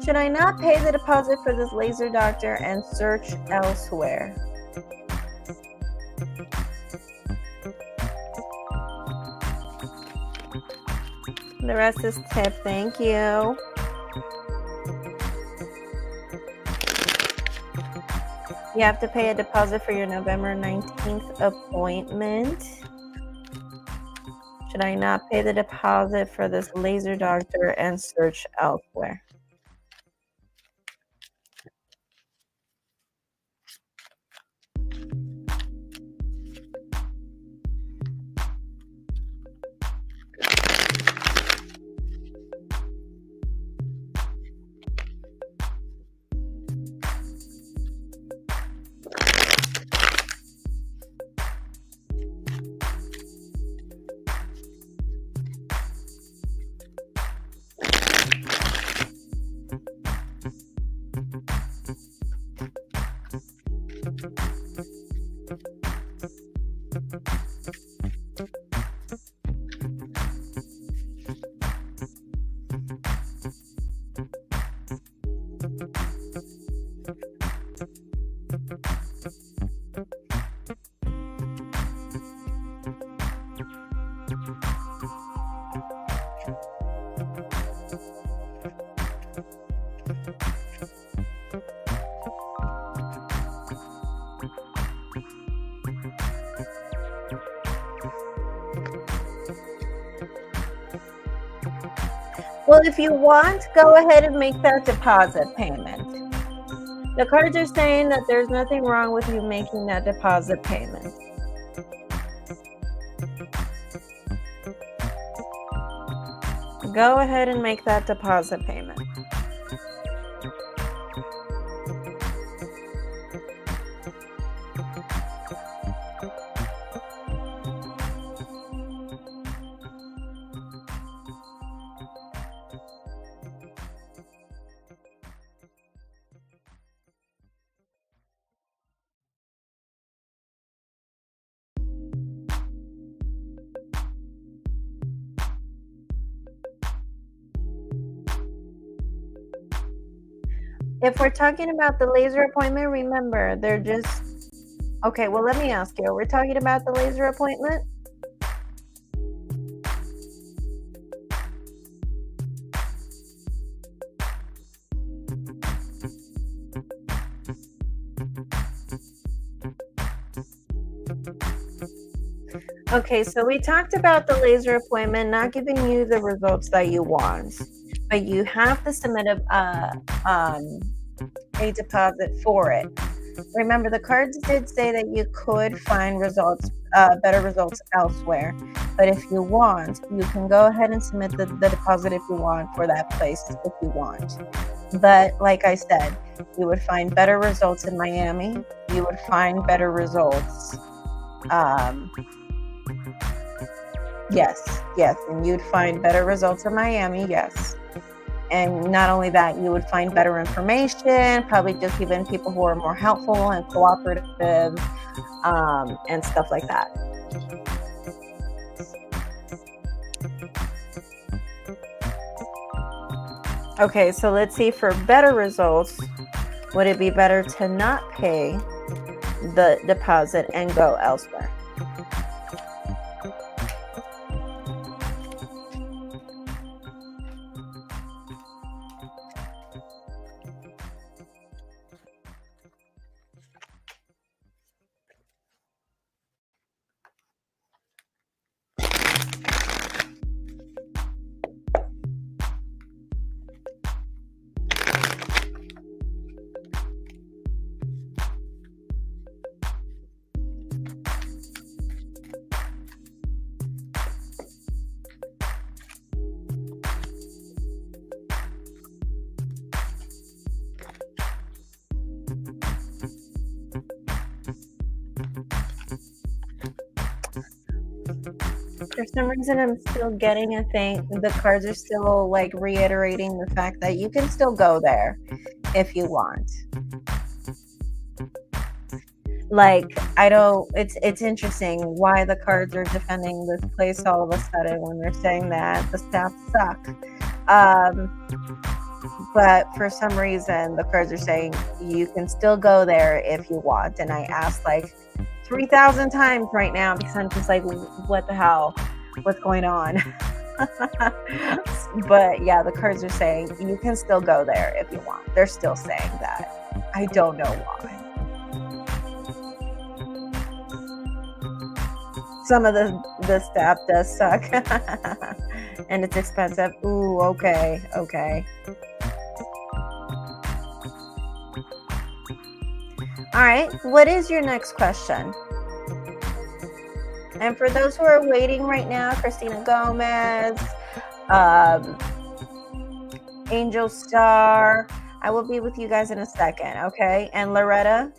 Should I not pay the deposit for this laser doctor and search elsewhere? The rest is tip. Thank you. You have to pay a deposit for your November 19th appointment. Should I not pay the deposit for this laser doctor and search elsewhere? Well, if you want, go ahead and make that deposit payment. The cards are saying that there's nothing wrong with you making that deposit payment. Go ahead and make that deposit payment. If we're talking about the laser appointment, remember, they're just... Okay, well, let me ask you. We're talking about the laser appointment? Okay, so we talked about the laser appointment not giving you the results that you want, but you have to submit a deposit for it. Remember, the cards did say that you could find results, better results elsewhere. But if you want, you can go ahead and submit the deposit if you want for that place if you want. But like I said, you would find better results in Miami. You would find better results. Yes, and you'd find better results in Miami, yes. And not only that, you would find better information, probably just even people who are more helpful and cooperative, and stuff like that. Okay, so let's see, for better results, would it be better to not pay the deposit and go elsewhere? For some reason, I'm still getting a thing. The cards are still like reiterating the fact that you can still go there if you want. Like, I don't, it's interesting why the cards are defending this place all of a sudden when they're saying that the staff suck. But for some reason, the cards are saying you can still go there if you want. And I asked like 3,000 times right now because I'm just like, what the hell? What's going on? But yeah, the cards are saying you can still go there if you want. They're still saying that. I don't know why. Some of the staff does suck. And it's expensive. Ooh, okay. All right, what is your next question? And for those who are waiting right now, Christina Gomez, Angel Star, I will be with you guys in a second, okay? And Loretta.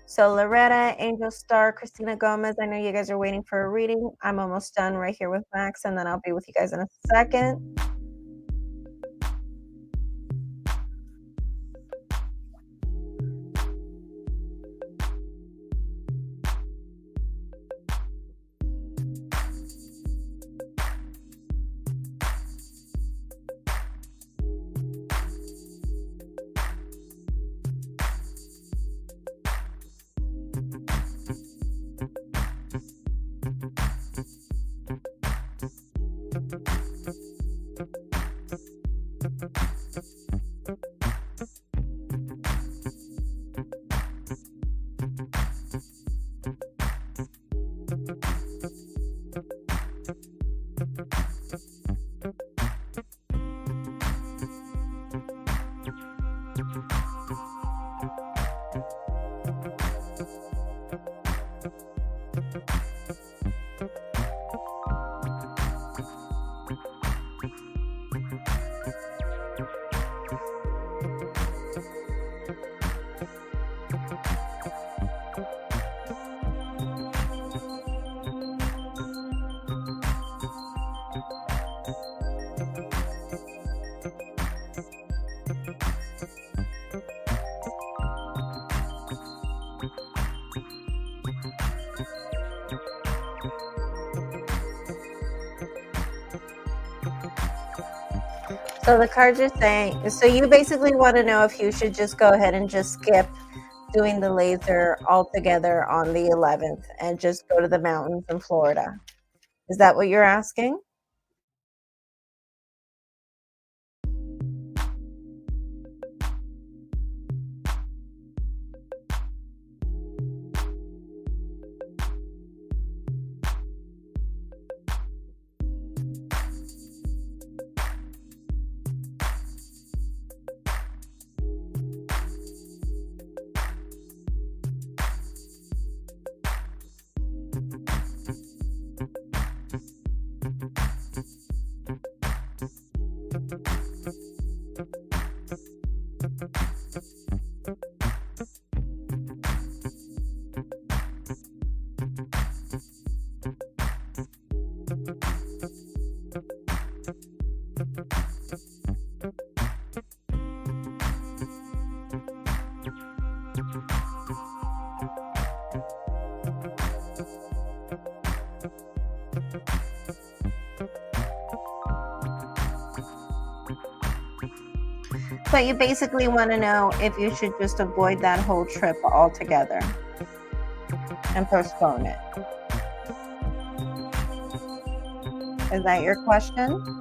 So Loretta, Angel Star, Christina Gomez, I know you guys are waiting for a reading. I'm almost done right here with Max, and then I'll be with you guys in a second. So the cards are saying, so you basically want to know if you should just go ahead and just skip doing the laser altogether on the 11th and just go to the mountains in Florida. Is that what you're asking? But you basically want to know if you should just avoid that whole trip altogether and postpone it. Is that your question?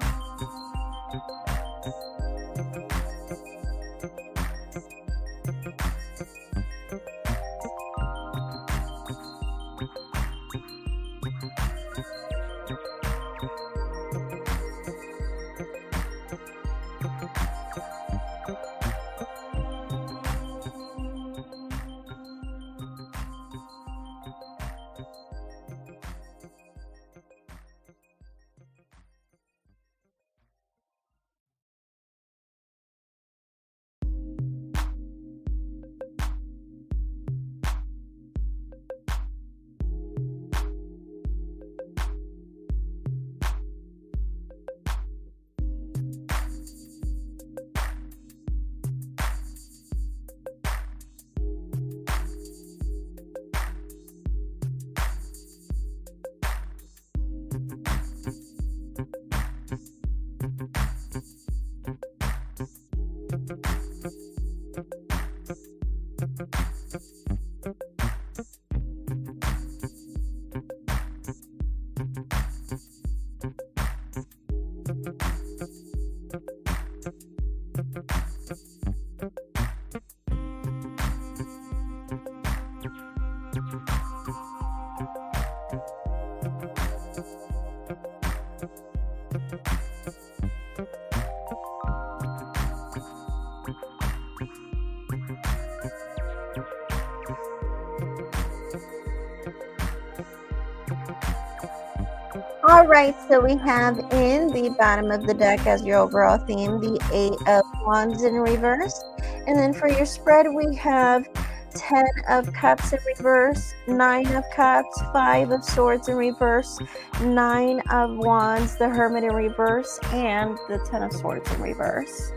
All right, so we have in the bottom of the deck as your overall theme, the Eight of Wands in reverse. And then for your spread, we have 10 of Cups in reverse, 9 of Cups, 5 of Swords in reverse, 9 of Wands, the Hermit in reverse, and the 10 of Swords in reverse.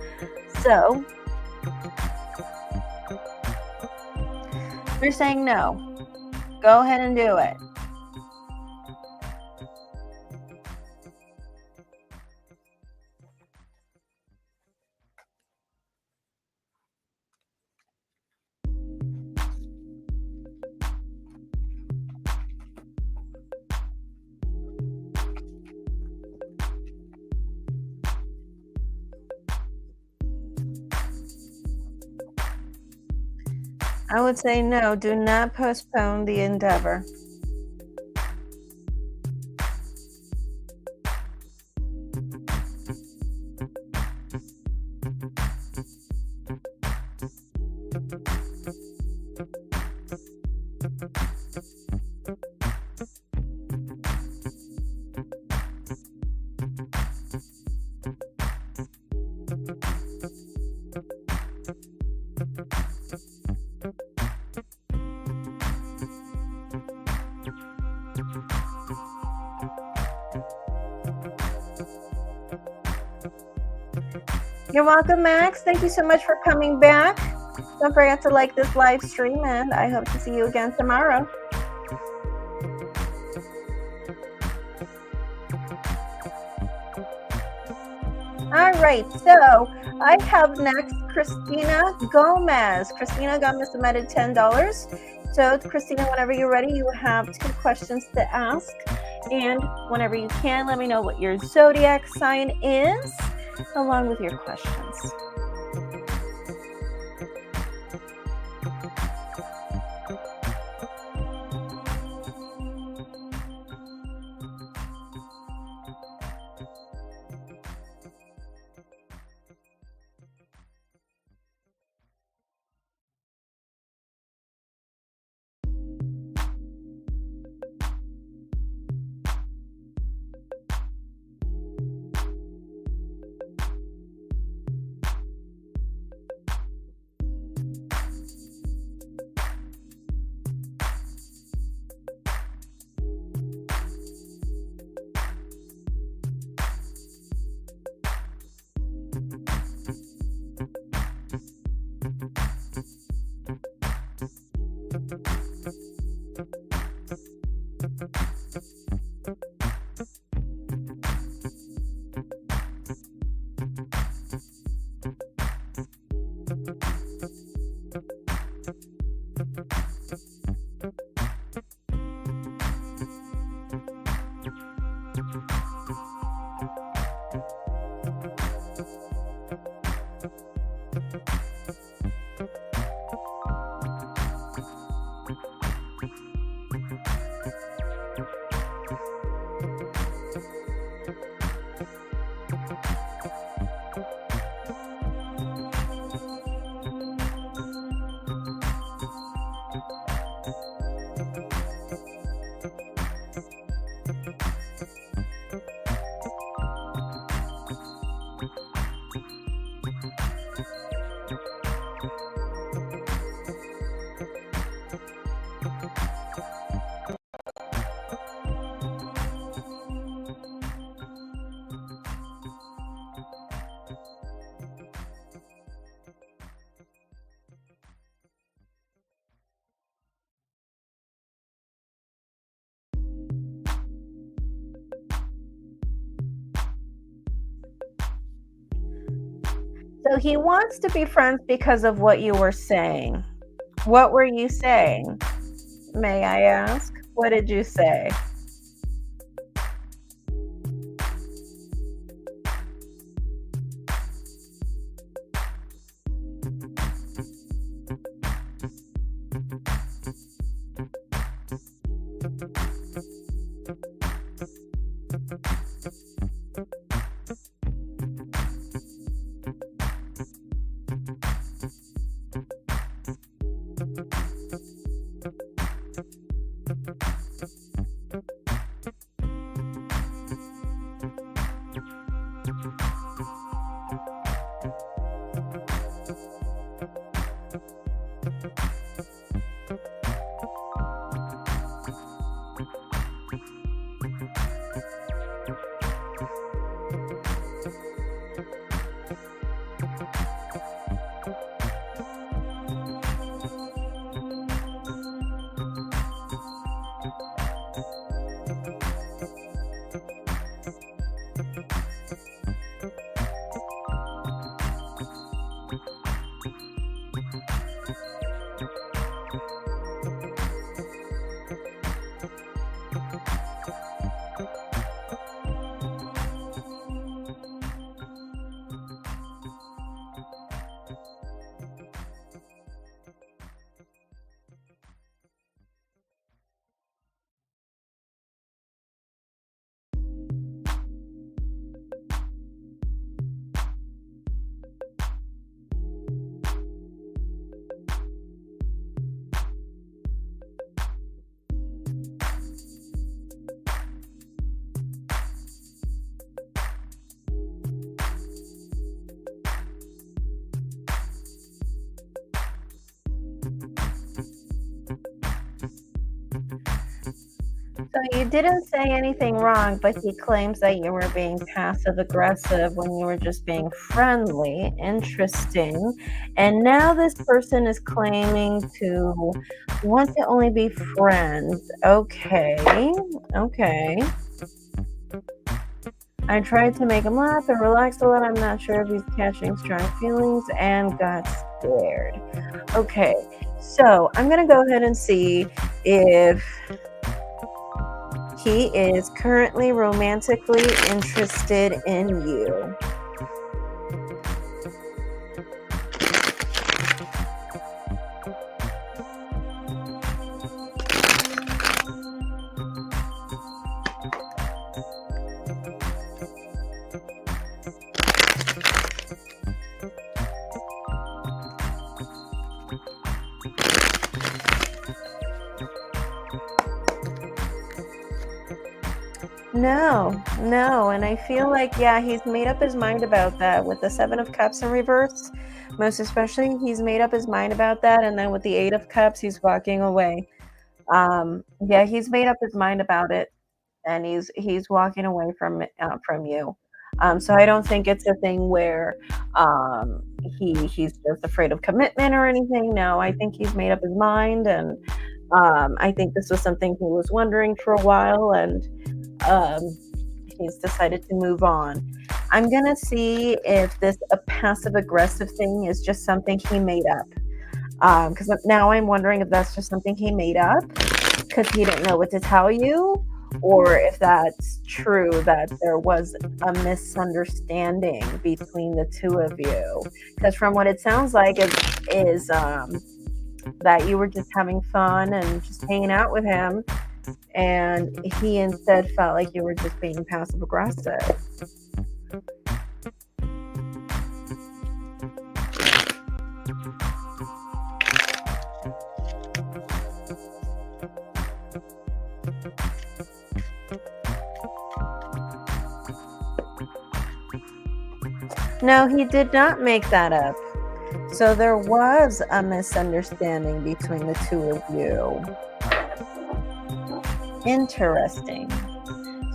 So you're saying no. Go ahead and do it. I would say no, do not postpone the endeavor. You're welcome, Max. Thank you so much for coming back. Don't forget to like this live stream, and I hope to see you again tomorrow. All right, so I have next Christina Gomez. Christina Gomez submitted $10. So, Christina, whenever you're ready, you have 2 questions to ask. And whenever you can, let me know what your zodiac sign is, along with your questions. So he wants to be friends because of what you were saying. What were you saying? May I ask? What did you say? So you didn't say anything wrong, but he claims that you were being passive aggressive when you were just being friendly. Interesting. And now this person is claiming to want to only be friends. Okay. Okay. I tried to make him laugh and relax a lot. I'm not sure if he's catching strong feelings and got scared. Okay. So I'm going to go ahead and see if he is currently romantically interested in you. No, and I feel like, yeah, he's made up his mind about that with the Seven of Cups in reverse. Most especially, he's made up his mind about that, and then with the Eight of Cups, he's walking away. Yeah, he's made up his mind about it, and he's walking away from you. So I don't think it's a thing where he's just afraid of commitment or anything. No, I think he's made up his mind, and I think this was something he was wondering for a while, and he's decided to move on. I'm gonna see if this a passive aggressive thing is just something he made up. Because now I'm wondering if that's just something he made up because he didn't know what to tell you, or if that's true that there was a misunderstanding between the two of you. Because from what it sounds like, it is that you were just having fun and just hanging out with him, and he instead felt like you were just being passive aggressive. No, he did not make that up. So there was a misunderstanding between the two of you. Interesting.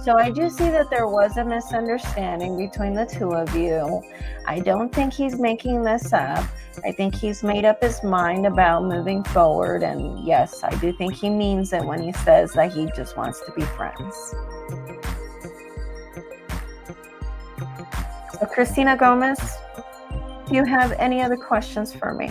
So I do see that there was a misunderstanding between the two of you. I don't think he's making this up. I think he's made up his mind about moving forward. And yes, I do think he means it when he says that he just wants to be friends. So Christina Gomez, do you have any other questions for me?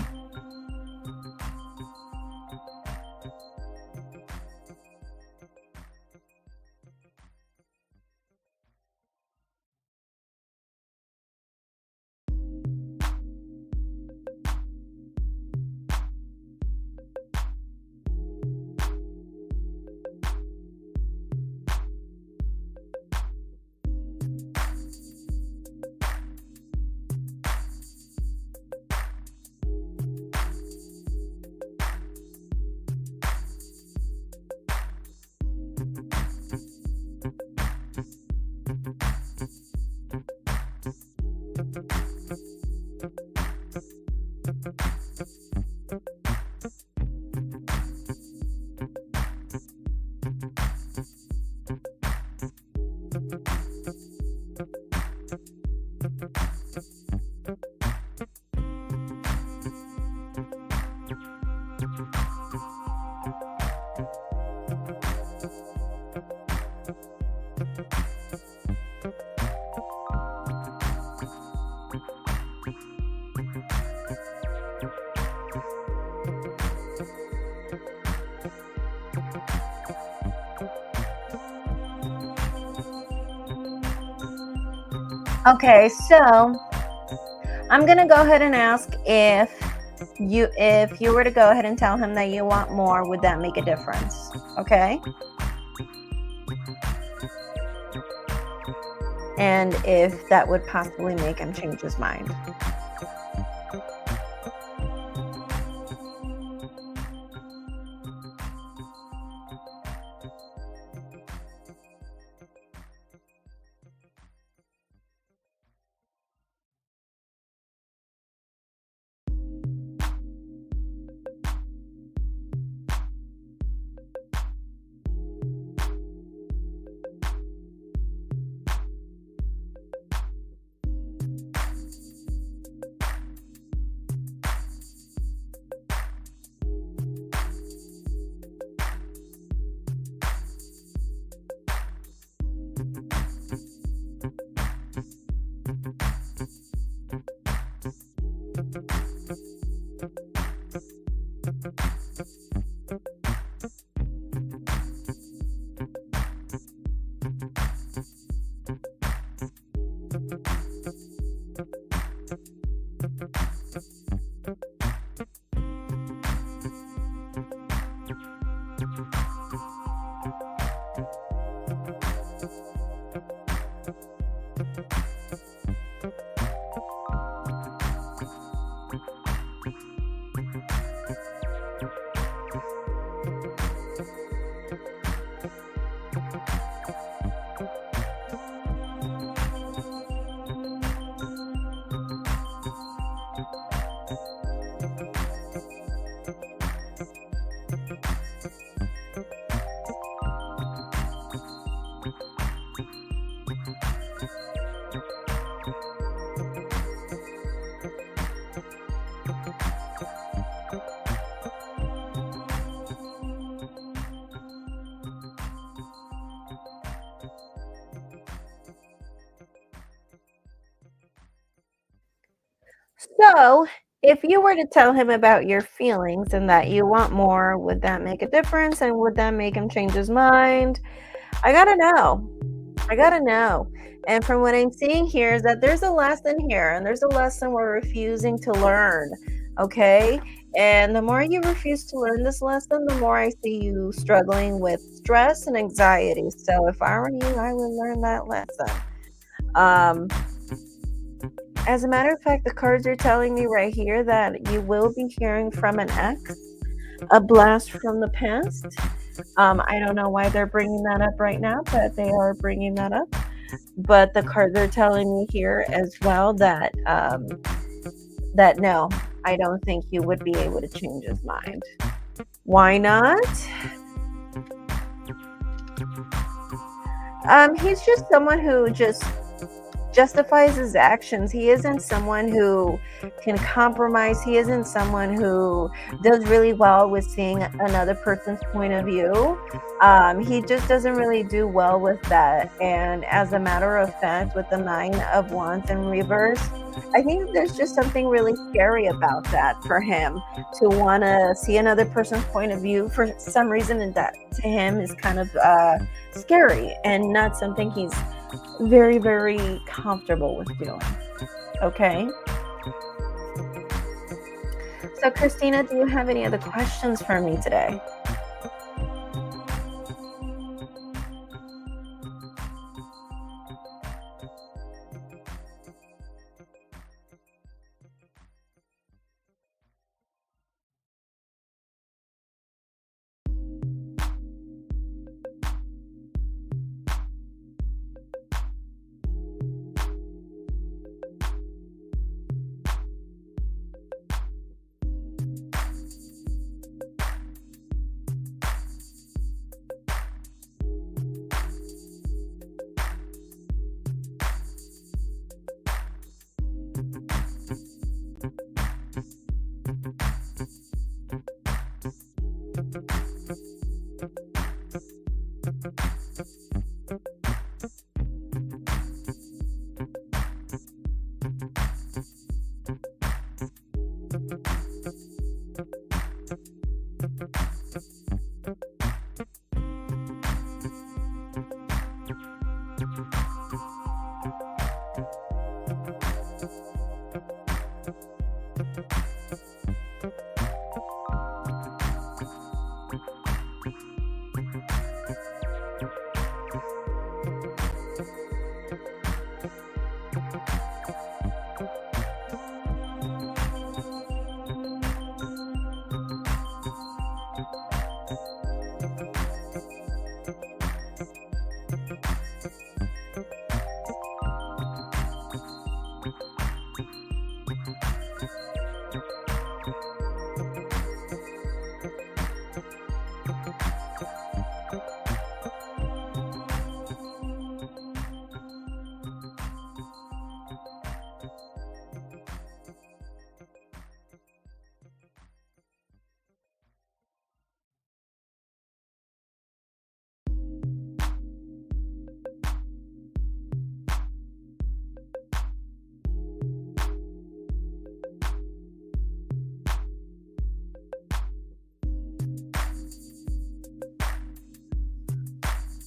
Okay, so I'm gonna go ahead and ask if you were to go ahead and tell him that you want more, would that make a difference? Okay. And if that would possibly make him change his mind. So, if you were to tell him about your feelings and that you want more, would that make a difference? And would that make him change his mind? I gotta know. I gotta know. And from what I'm seeing here is that there's a lesson here, and there's a lesson we're refusing to learn. Okay. And the more you refuse to learn this lesson, the more I see you struggling with stress and anxiety. So if I were you, I would learn that lesson. Um, as a matter of fact, the cards are telling me right here that you will be hearing from an ex, a blast from the past. I don't know why they're bringing that up right now, but they are bringing that up. But the cards are telling me here as well that that no, I don't think you would be able to change his mind. Why not? He's just someone who just justifies his actions. He isn't someone who can compromise. He isn't someone who does really well with seeing another person's point of view. He just doesn't really do well with that. And as a matter of fact, with the Nine of Wands in reverse, I think there's just something really scary about that for him to want to see another person's point of view for some reason, and that to him is kind of scary and not something he's very, very comfortable with doing. Okay. So, Christina, do you have any other questions for me today?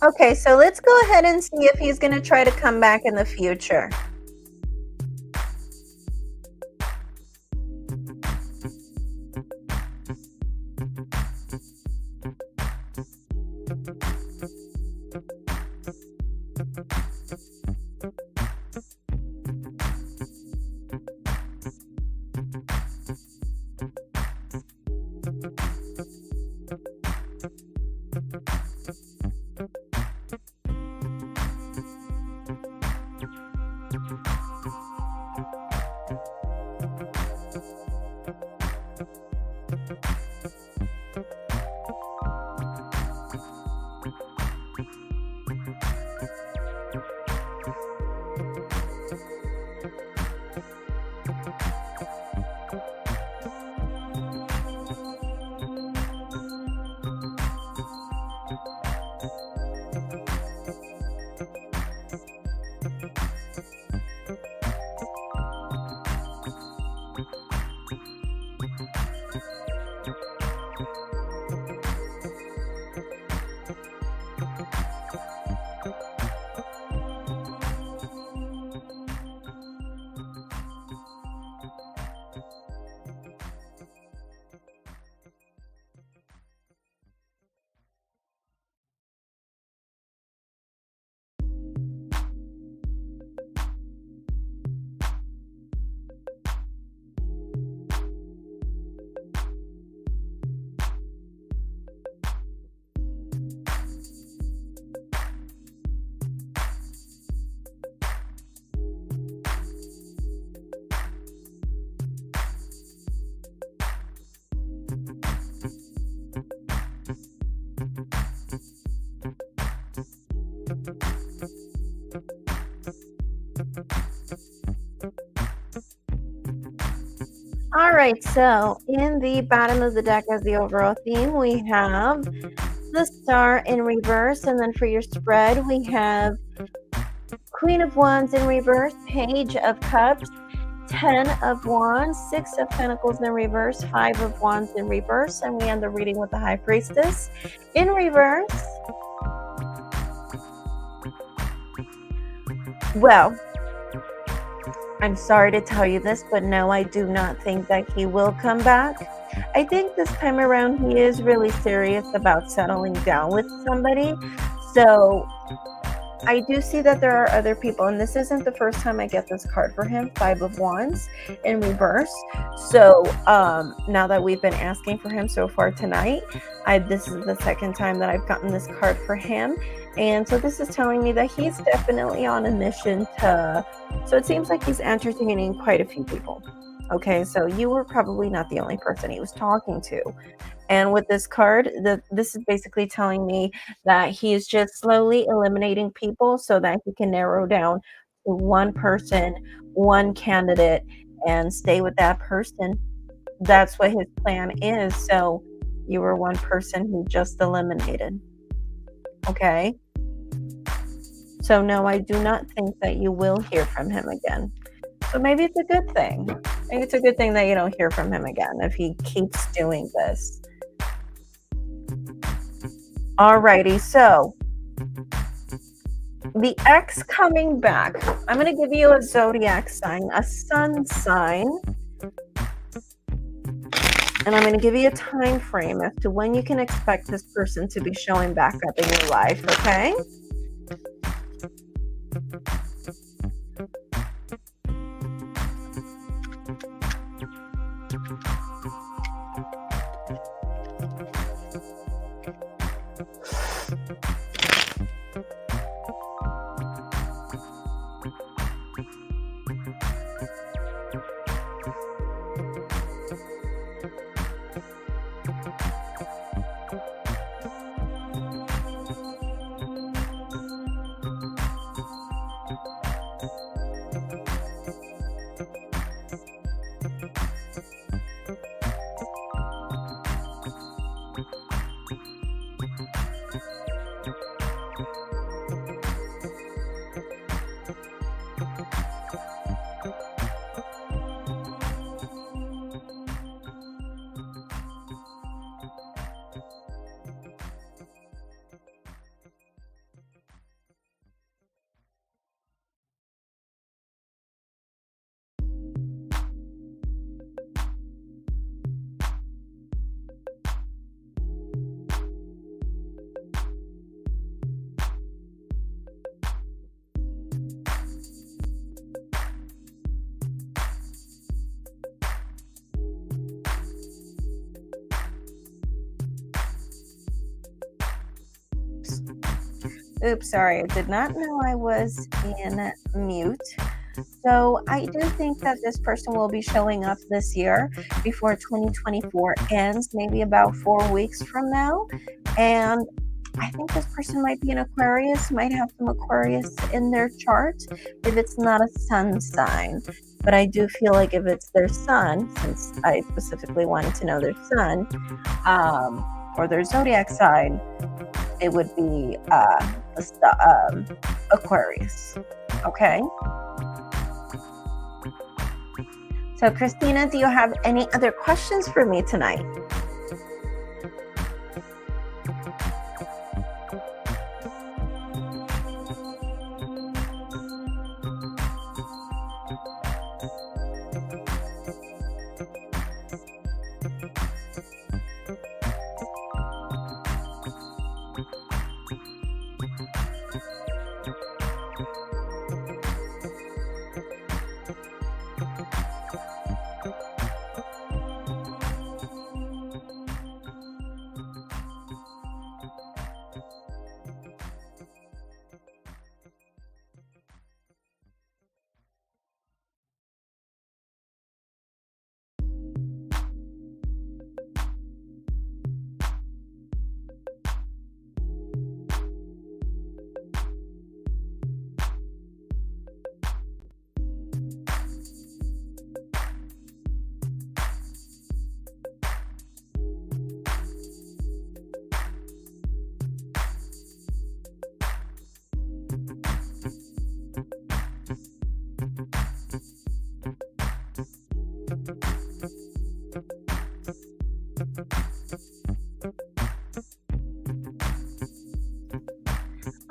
Okay, so let's go ahead and see if he's going to try to come back in the future. All right, so in the bottom of the deck as the overall theme, we have the Star in reverse, and then for your spread, we have Queen of Wands in reverse, Page of Cups, 10 of Wands, 6 of Pentacles in reverse, 5 of Wands in reverse, and we end the reading with the High Priestess in reverse. Well, I'm sorry to tell you this, but no, I do not think that he will come back. I think this time around he is really serious about settling down with somebody. So I do see that there are other people, and this isn't the first time I get this card for him, 5 of Wands in reverse. So now that we've been asking for him so far tonight, this is the second time that I've gotten this card for him. And so this is telling me that he's definitely on a mission to, so it seems like he's entertaining quite a few people. Okay, so you were probably not the only person he was talking to. And with this card, this is basically telling me that he is just slowly eliminating people so that he can narrow down to one person, one candidate, and stay with that person. That's what his plan is. So you were one person who just eliminated. Okay. So no, I do not think that you will hear from him again. So maybe it's a good thing. Maybe it's a good thing that you don't hear from him again if he keeps doing this. Alrighty, so The ex coming back. I'm going to give you a zodiac sign, a sun sign, and I'm going to give you a time frame as to when you can expect this person to be showing back up in your life, okay? Oops, sorry, I did not know I was in mute. So I do think that this person will be showing up this year before 2024 ends, maybe about 4 weeks from now. And I think this person might be an Aquarius, might have some Aquarius in their chart if it's not a sun sign. But I do feel like if it's their sun, since I specifically wanted to know their sun, or their zodiac sign, it would be Aquarius. Okay. So, Christina, do you have any other questions for me tonight?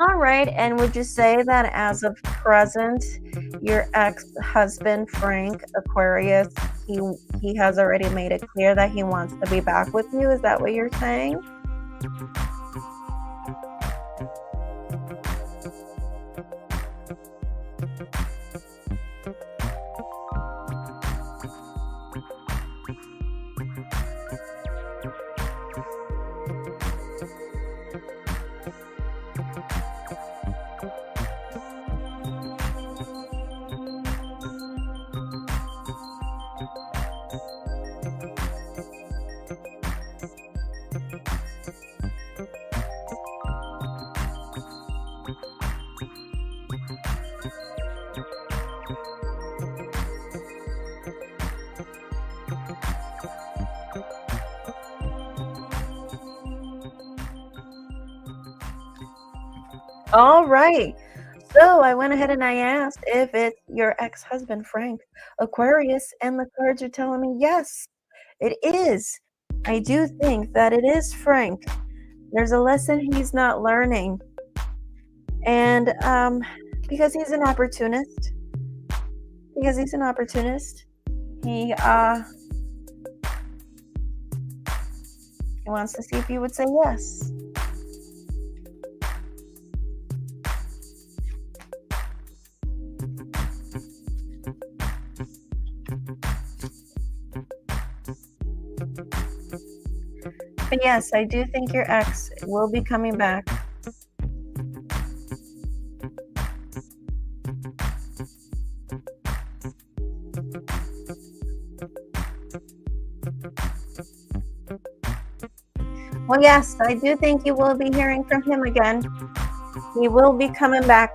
All right, and would you say that as of present, your ex-husband, Frank Aquarius, he has already made it clear that he wants to be back with you? Is that what you're saying? All right. So I went ahead and I asked if it's your ex-husband, Frank Aquarius, and the cards are telling me yes, it is. I do think that it is Frank. There's a lesson he's not learning. And And because he's an opportunist, he wants to see if you would say yes. But yes, I do think your ex will be coming back. Well, yes, I do think you will be hearing from him again. He will be coming back.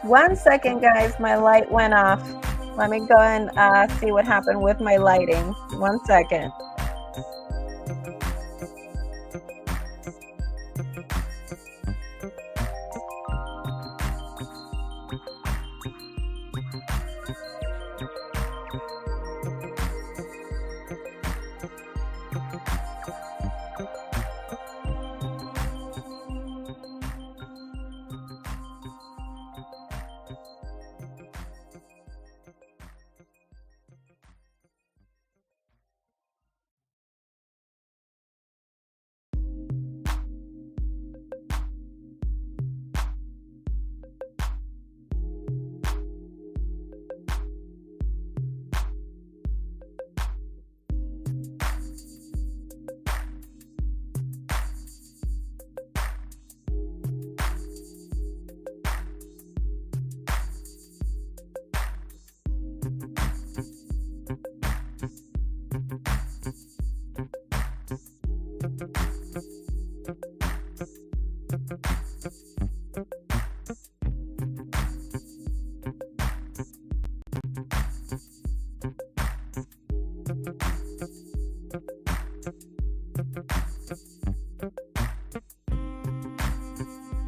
One second, guys, my light went off. Let me go and see what happened with my lighting. 1 second.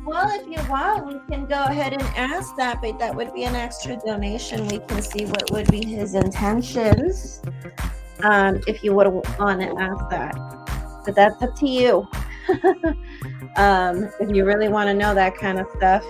Well, if you want, we can go ahead and ask that, but that would be an extra donation. We can see what would be his intentions, if you would want to ask that. But that's up to you. If you really want to know that kind of stuff.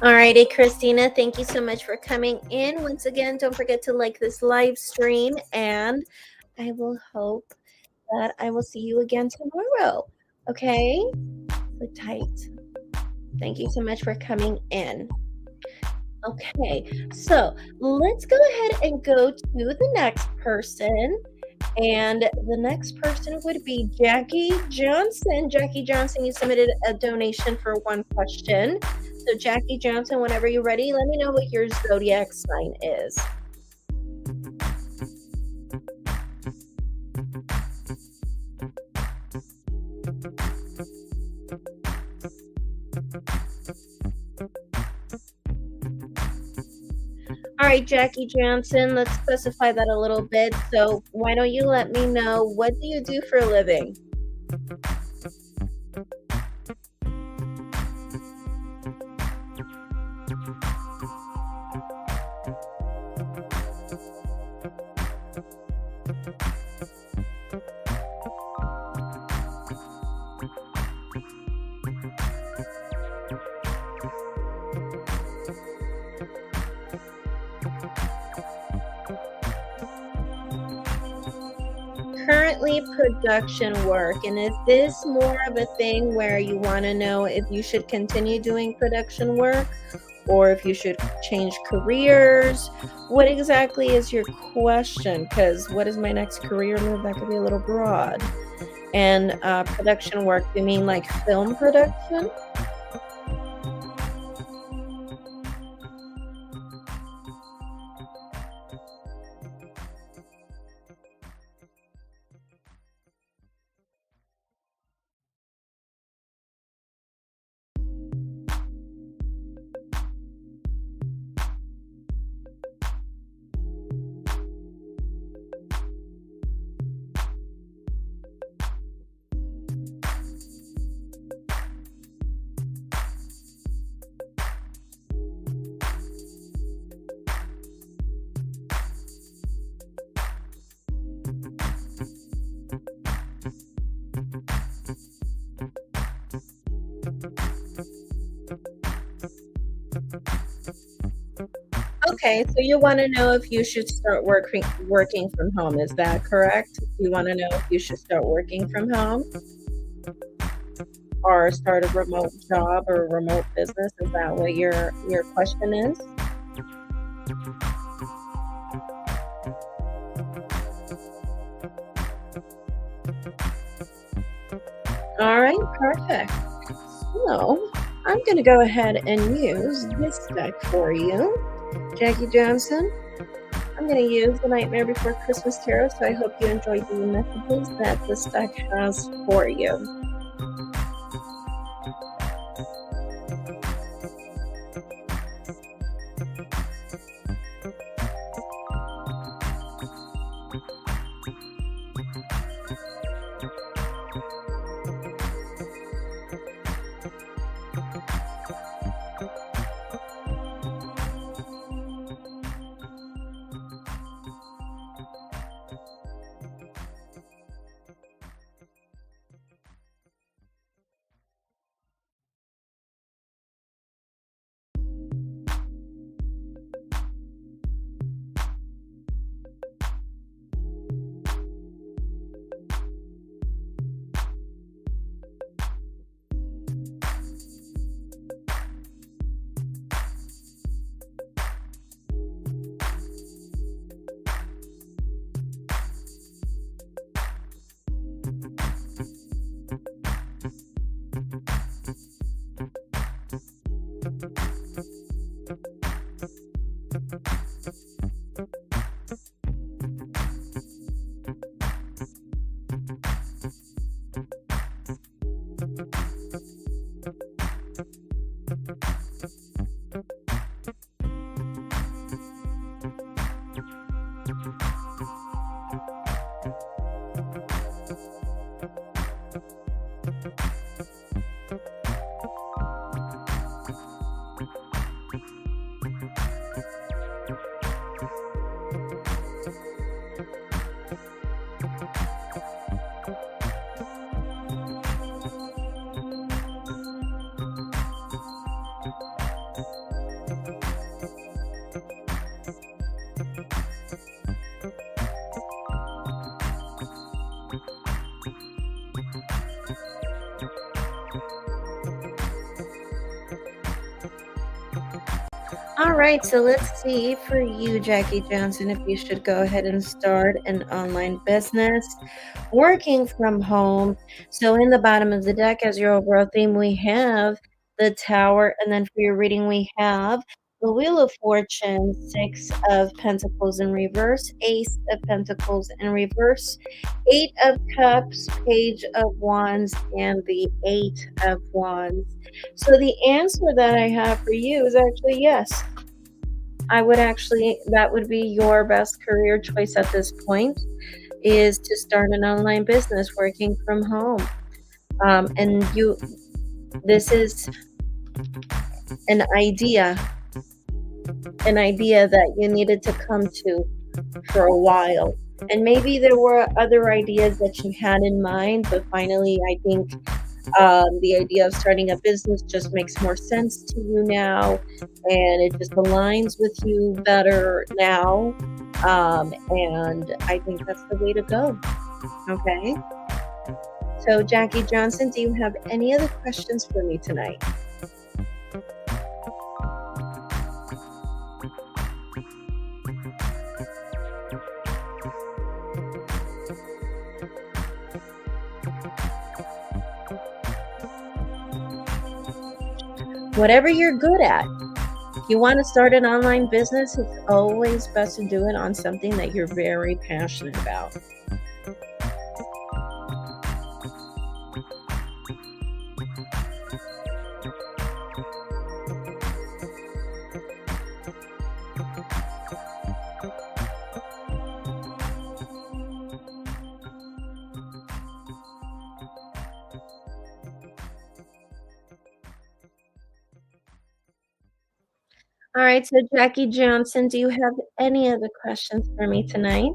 Alrighty, Christina, thank you so much for coming in. Once again, don't forget to like this live stream, and I will hope that I will see you again tomorrow. Okay? Sleep tight. Thank you so much for coming in. Okay, so let's go ahead and go to the next person. And the next person would be Jackie Johnson. Jackie Johnson, you submitted a donation for one question. So, Jackie Johnson, whenever you're ready, let me know what your zodiac sign is. All right, Jackie Johnson, let's specify that a little bit. So, why don't you let me know, what do you do for a living? Currently production work, and is this more of a thing where you want to know if you should continue doing production work or if you should change careers? What exactly is your question? Because what is my next career move? That could be a little broad. And production work, you mean like film production? Okay, so you want to know if you should start working from home. Is that correct? You want to know if you should start working from home or start a remote job or a remote business? Is that what your question is? All right, perfect. So I'm going to go ahead and use this deck for you, Jackie Johnson. I'm going to use the Nightmare Before Christmas Tarot, so I hope you enjoyed the messages that this deck has for you. All right, so let's see for you, Jackie Johnson, if you should go ahead and start an online business working from home. So, in the bottom of the deck, as your overall theme, we have the Tower, and then for your reading, we have the Wheel of Fortune, Six of Pentacles in reverse, Ace of Pentacles in reverse, Eight of Cups, Page of Wands, and the Eight of Wands. So, the answer that I have for you is actually yes. That would be your best career choice at this point, is to start an online business working from home. And this is an idea that you needed to come to for a while. And maybe there were other ideas that you had in mind, but finally, I think the idea of starting a business just makes more sense to you now, and it just aligns with you better now. And I think that's the way to go. Okay. So, Jackie Johnson, do you have any other questions for me tonight? Whatever you're good at. If you want to start an online business, it's always best to do it on something that you're very passionate about. All right, so Jackie Johnson, do you have any other questions for me tonight?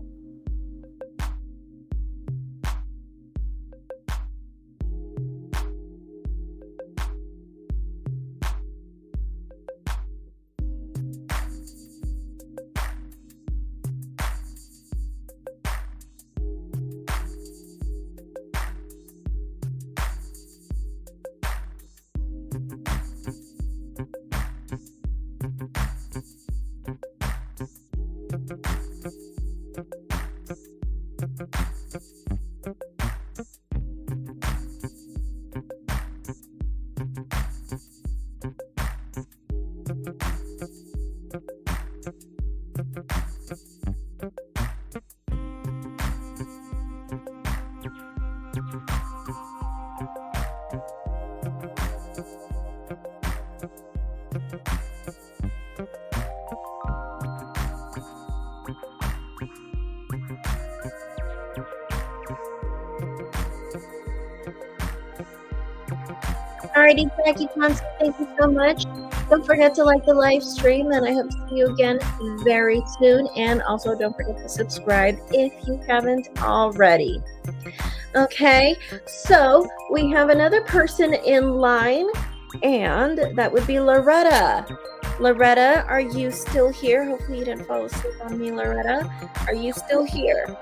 Alrighty, Jackie Johnson, thank you so much. Don't forget to like the live stream, and I hope to see you again very soon. And also, don't forget to subscribe if you haven't already. Okay, so we have another person in line, and that would be Loretta. Loretta, are you still here? Hopefully you didn't fall asleep on me, Loretta. Are you still here?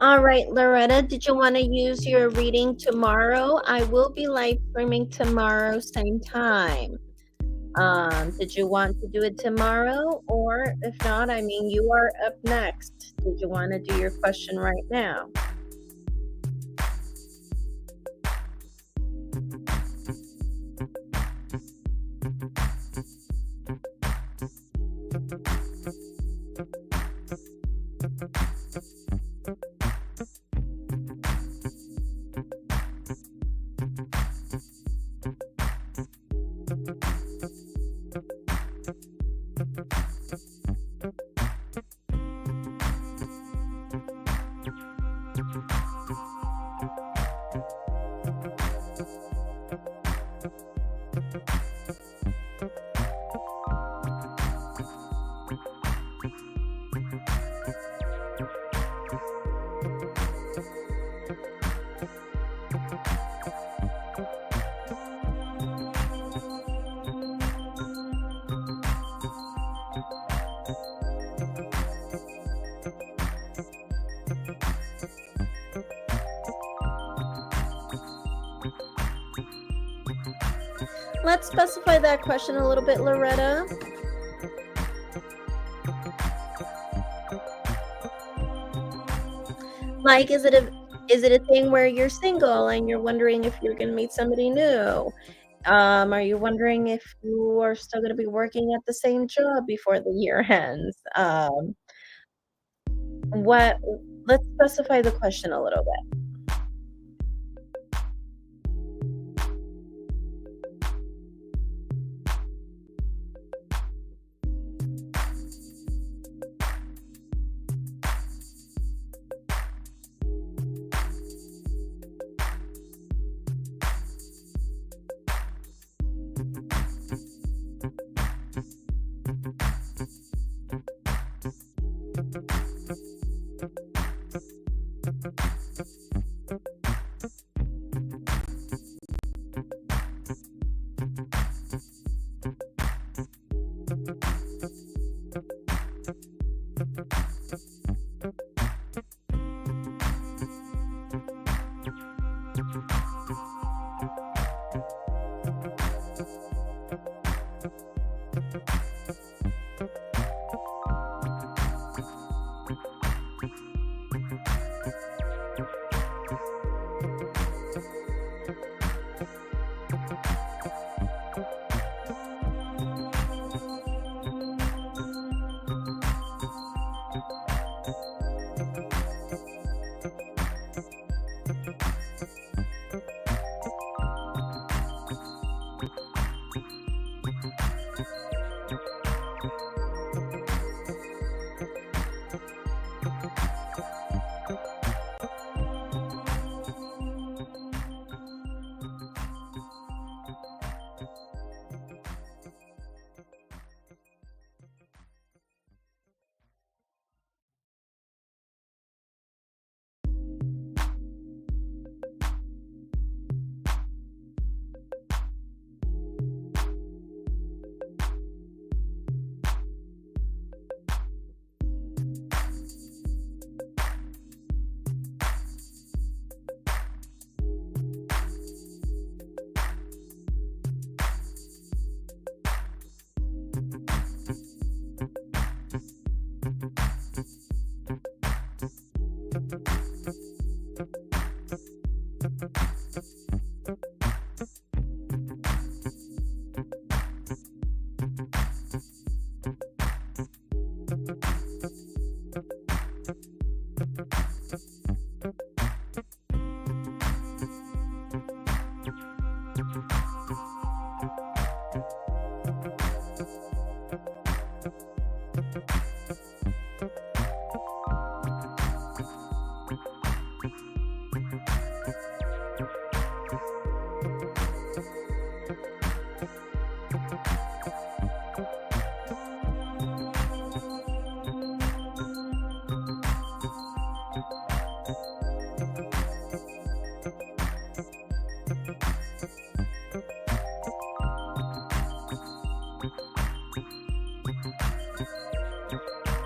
All right, Loretta, did you want to use your reading tomorrow? I will be live streaming tomorrow, same time. Did you want to do it tomorrow? Or if not, I mean, you are up next. Did you want to do your question right now? Let's specify that question a little bit, Loretta. Like, is it a thing where you're single and you're wondering if you're gonna meet somebody new? Are you wondering if you are still gonna be working at the same job before the year ends? What let's specify the question a little bit.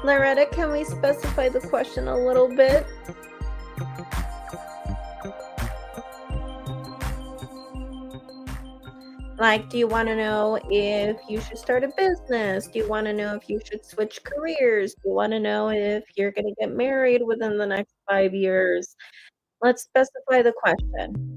Loretta, can we specify the question a little bit? Like, do you want to know if you should start a business? Do you want to know if you should switch careers? Do you want to know if you're going to get married within the next 5 years? Let's specify the question.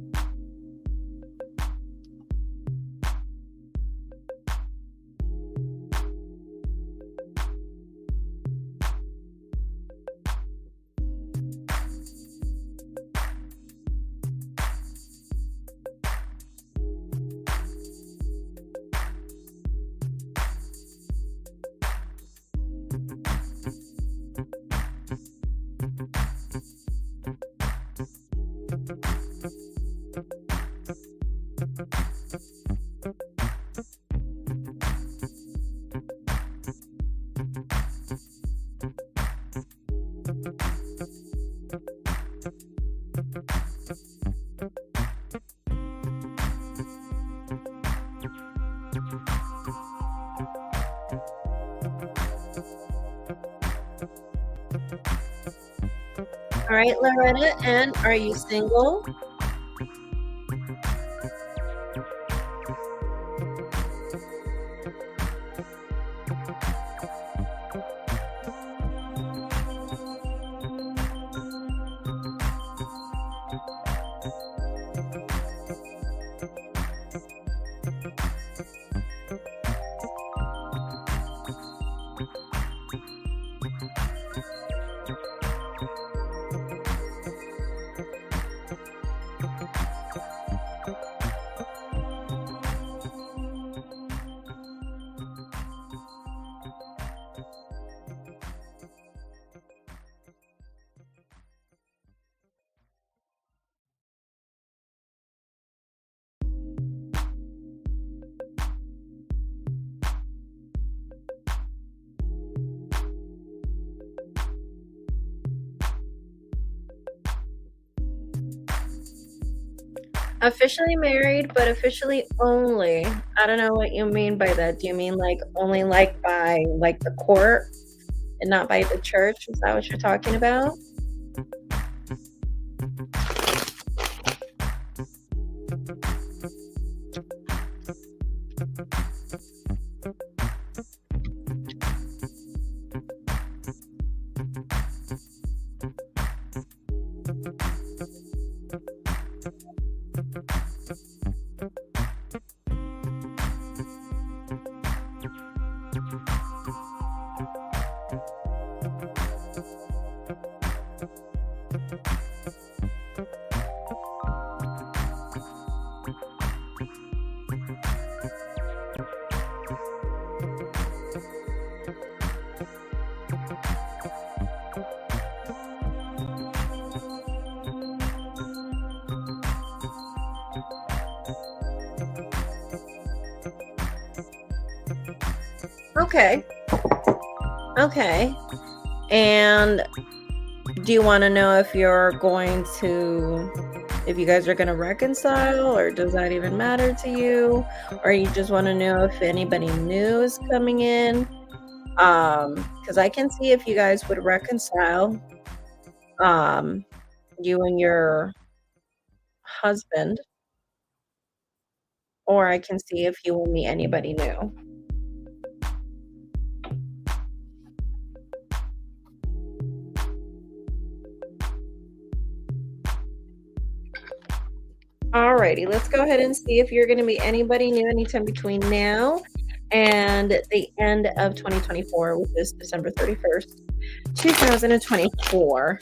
All right, Loretta, and are you single? Officially married, but officially only. I don't know what you mean by that. Do you mean like only like by like the court and not by the church? Is that what you're talking about? Okay. Okay. And do you want to know if you're going to, if you guys are going to reconcile, or does that even matter to you? Or you just want to know if anybody new is coming in? Because I can see if you guys would reconcile, you and your husband, or I can see if you will meet anybody new. Alrighty, let's go ahead and see if you're going to meet anybody new anytime between now and the end of 2024, which is December 31st, 2024.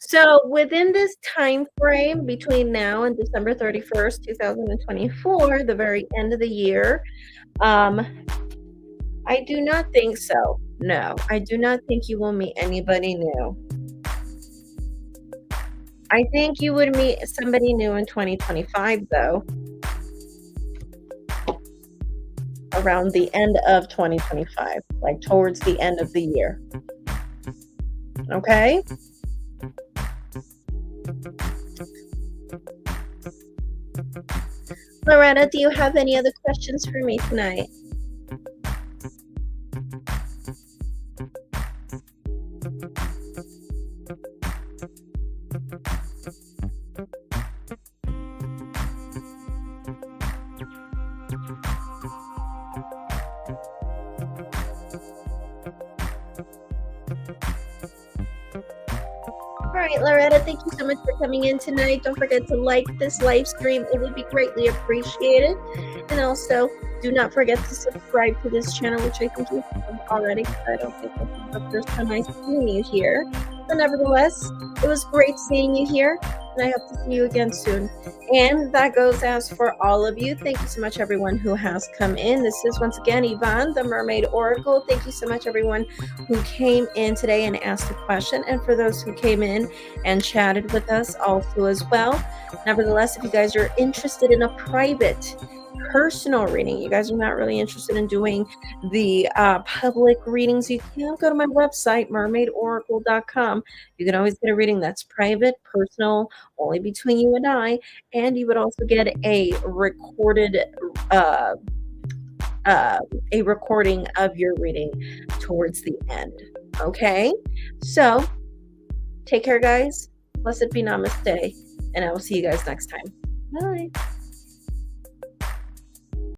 So within this time frame between now and December 31st, 2024, the very end of the year, um, I do not think so. No, I do not think you will meet anybody new. I think you would meet somebody new in 2025, though, around the end of 2025, like towards the end of the year. Okay? Loretta, do you have any other questions for me tonight? All right, Loretta, thank you so much for coming in tonight. Don't forget to like this live stream. It would be greatly appreciated. And also, do not forget to subscribe to this channel, which I think you have already, because I don't think this is the first time I've seen you here. But nevertheless, it was great seeing you here, and I hope to see you again soon. And that goes as for all of you. Thank you so much, everyone who has come in. This is once again Yvonne, the Mermaid Oracle. Thank you so much, everyone who came in today and asked a question, and for those who came in and chatted with us also as well. Nevertheless, if you guys are interested in a private personal reading, you guys are not really interested in doing the public readings, you can go to my website, mermaidoracle.com. You can always get a reading that's private, personal, only between you and I, and you would also get a recorded a recording of your reading towards the end. Okay, so take care, guys. Blessed be Namaste, and I will see you guys next time. Bye.